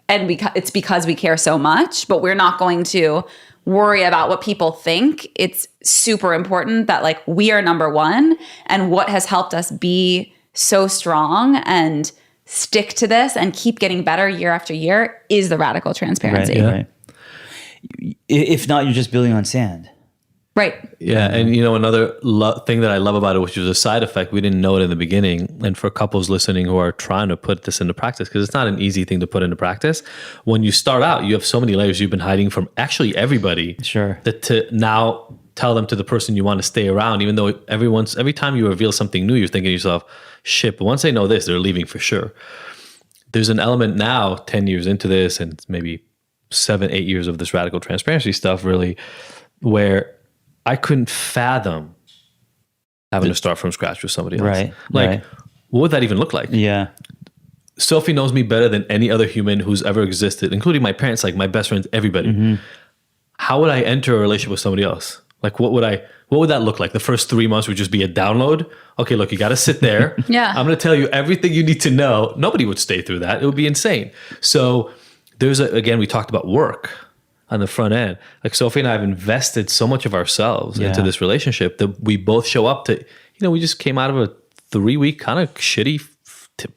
B: and it's because we care so much, but we're not going to worry about what people think. It's super important that like we are number one, and what has helped us be so strong and stick to this and keep getting better year after year is the radical transparency.
A: Right. If not, you're just building on sand.
B: Right.
D: Yeah, and you know, another thing that I love about it, which was a side effect, we didn't know it in the beginning, and for couples listening who are trying to put this into practice, because it's not an easy thing to put into practice. When you start out, you have so many layers you've been hiding from actually everybody.
A: Sure.
D: That to now tell them to the person you want to stay around, even though every time you reveal something new, you're thinking to yourself, shit, but once they know this, they're leaving for sure. There's an element now, 10 years into this, and maybe 7-8 years of this radical transparency stuff, really, where I couldn't fathom having to start from scratch with somebody else. What would that even look like?
A: Yeah.
D: Sophie knows me better than any other human who's ever existed, including my parents, like my best friends, everybody. How would I enter a relationship with somebody else? Like, what would that look like? The first 3 months would just be a download. Okay, look, you got to sit there. I'm going to tell you everything you need to know. Nobody would stay through that. It would be insane. So again, we talked about work on the front end. Like Sophie and I have invested so much of ourselves into this relationship that we both show up to, we just came out of a 3-week kind of shitty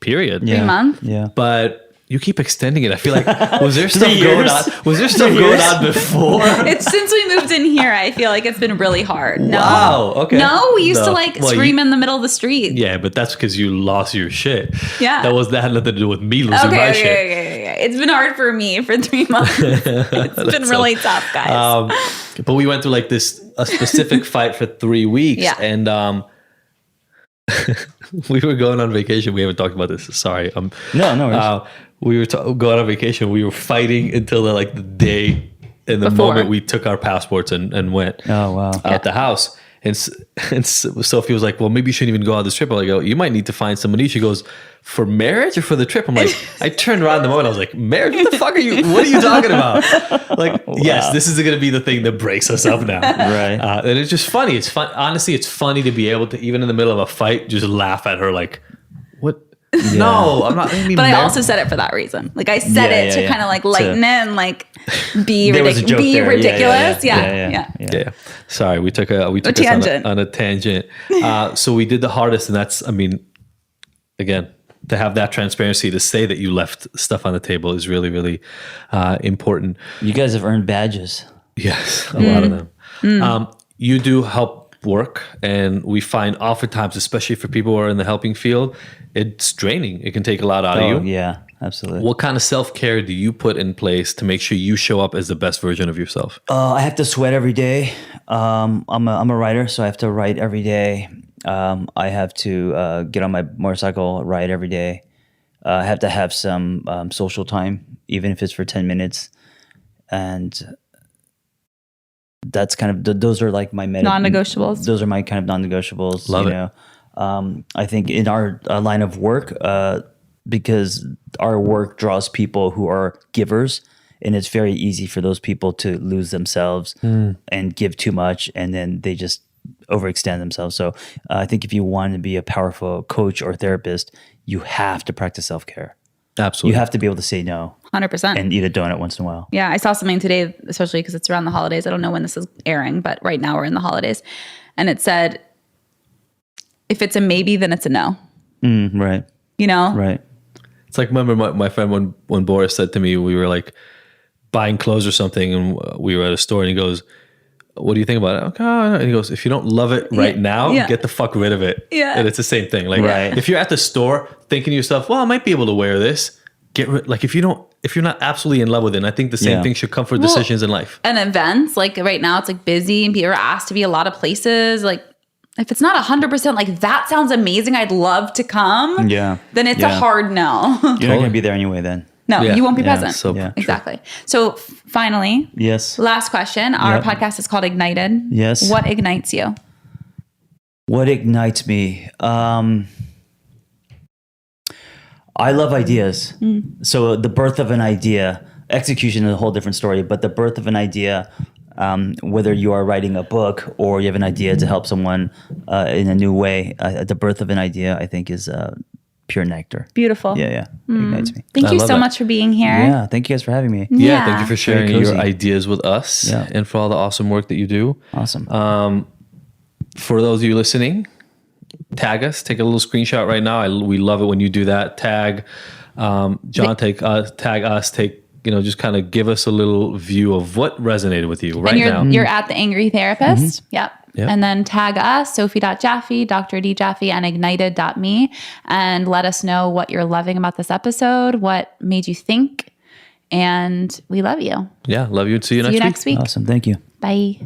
D: period.
B: 3 months.
A: Yeah.
D: But you keep extending it. I feel like, was there stuff going on? Was there stuff going on before?
B: It's since we moved in here, I feel like it's been really hard. No.
D: Wow. Okay.
B: No, we used to scream in the middle of the street.
D: Yeah, but that's because you lost your shit.
B: Yeah.
D: That had nothing to do with me losing my shit.
B: Okay. It's been hard for me for 3 months. It's been really tough, guys.
D: But we went through like a specific fight for 3 weeks.
B: Yeah.
D: And we were going on vacation. We haven't talked about this. Sorry.
A: No.
D: We were going on vacation. We were fighting until the day and the moment we took our passports and went out the house. And Sophie was like, well, maybe you shouldn't even go on this trip. I'm like, you might need to find someone new. She goes, for marriage or for the trip? I'm like, I turned around the moment. I was like, marriage? What the fuck are you talking about? Like, yes, this is going to be the thing that breaks us up now.
A: Right.
D: And it's just funny. It's fun. Honestly, it's funny to be able to, even in the middle of a fight, just laugh at her like, what? Yeah. No, I'm not.
B: I also said it for that reason. Like I said it to kind of like lighten it and like be ridiculous. Yeah.
D: Sorry, we took a tangent on a tangent. So we did the hardest, and that's, again, to have that transparency to say that you left stuff on the table is really, really important.
A: You guys have earned badges.
D: Yes, a lot of them. You do help work, and we find oftentimes, especially for people who are in the helping field, it's draining. It can take a lot out of
A: Oh,
D: you.
A: yeah, absolutely.
D: What kind of self-care do you put in place to make sure you show up as the best version of yourself?
A: I have to sweat every day. I'm a writer, so I have to write every day. I have to get on my motorcycle, ride every day. I have to have some social time, even if it's for 10 minutes. And that's kind of, those are like my
B: Non-negotiables.
A: Those are my kind of non-negotiables.
D: Love
A: you
D: it.
A: know, I think in our line of work, because our work draws people who are givers, and it's very easy for those people to lose themselves and give too much, and then they just overextend themselves. So I think if you want to be a powerful coach or therapist, you have to practice self-care.
D: Absolutely.
A: You have to be able to say no
B: 100%.
A: and eat a donut once in a while.
B: Yeah, I saw something today, especially because it's around the holidays. I don't know when this is airing, but right now we're in the holidays. And it said, if it's a maybe, then it's a no.
A: Right.
B: You know?
A: Right.
D: It's like, remember my friend when Boris said to me, we were like buying clothes or something, and we were at a store, and he goes, what do you think about it? Okay. And he goes, if you don't love it right now, get the fuck rid of it.
B: Yeah.
D: And it's the same thing. Like,
A: Right.
D: if you're at the store thinking to yourself, well, I might be able to wear this, like if you're not absolutely in love with it, and I think the same thing should come for decisions in life.
B: And events, like right now it's like busy and people are asked to be a lot of places. Like if it's not 100% like that sounds amazing, I'd love to come.
A: Yeah.
B: Then it's a
A: Yeah.
B: hard no.
A: You're not going to be there anyway then.
B: No,
D: Yeah.
B: you won't be
A: Yeah,
B: present.
D: so
A: Yeah.
B: Exactly. So finally,
A: Yes.
B: last question. Our podcast is called Ignited.
A: Yes.
B: What ignites you?
A: What ignites me? I love ideas. So the birth of an idea, execution is a whole different story, but the birth of an idea, whether you are writing a book or you have an idea to help someone in a new way, the birth of an idea, I think, is pure nectar.
B: Beautiful.
A: Yeah. Ignites me.
B: Thank
D: I
B: you
D: love
B: so
D: that.
B: much for being here.
A: Yeah. Thank you guys for having me.
D: Yeah. Thank you for sharing
A: Very
D: your
A: cozy.
D: ideas with us
A: Yeah.
D: and for all the awesome work that you do.
A: Awesome.
D: For those of you listening, tag us. Take a little screenshot right now. We love it when you do that. Tag John. Tag us. Just kind of give us a little view of what resonated with you right
B: And
D: now.
B: you're at the Angry Therapist. Yep.
D: Yep.
B: And then tag us, Sophie.Jaffe, Dr. D. Jaffe, and ignited.me. And let us know what you're loving about this episode, what made you think. And we love you.
D: Yeah. Love you and see you
B: See you
D: next week.
B: next week.
A: Awesome. Thank you.
B: Bye.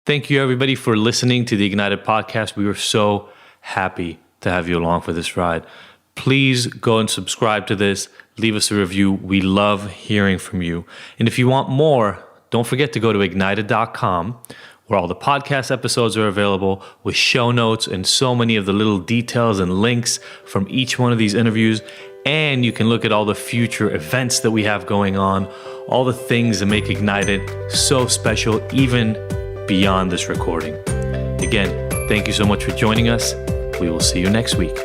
C: Thank you, everybody, for listening to the Ignited podcast. We were so happy to have you along for this ride. Please go and subscribe to this. Leave us a review. We love hearing from you. And if you want more, don't forget to go to ignited.com, where all the podcast episodes are available with show notes and so many of the little details and links from each one of these interviews. And you can look at all the future events that we have going on, all the things that make Ignited so special, even beyond this recording. Again, thank you so much for joining us. We will see you next week.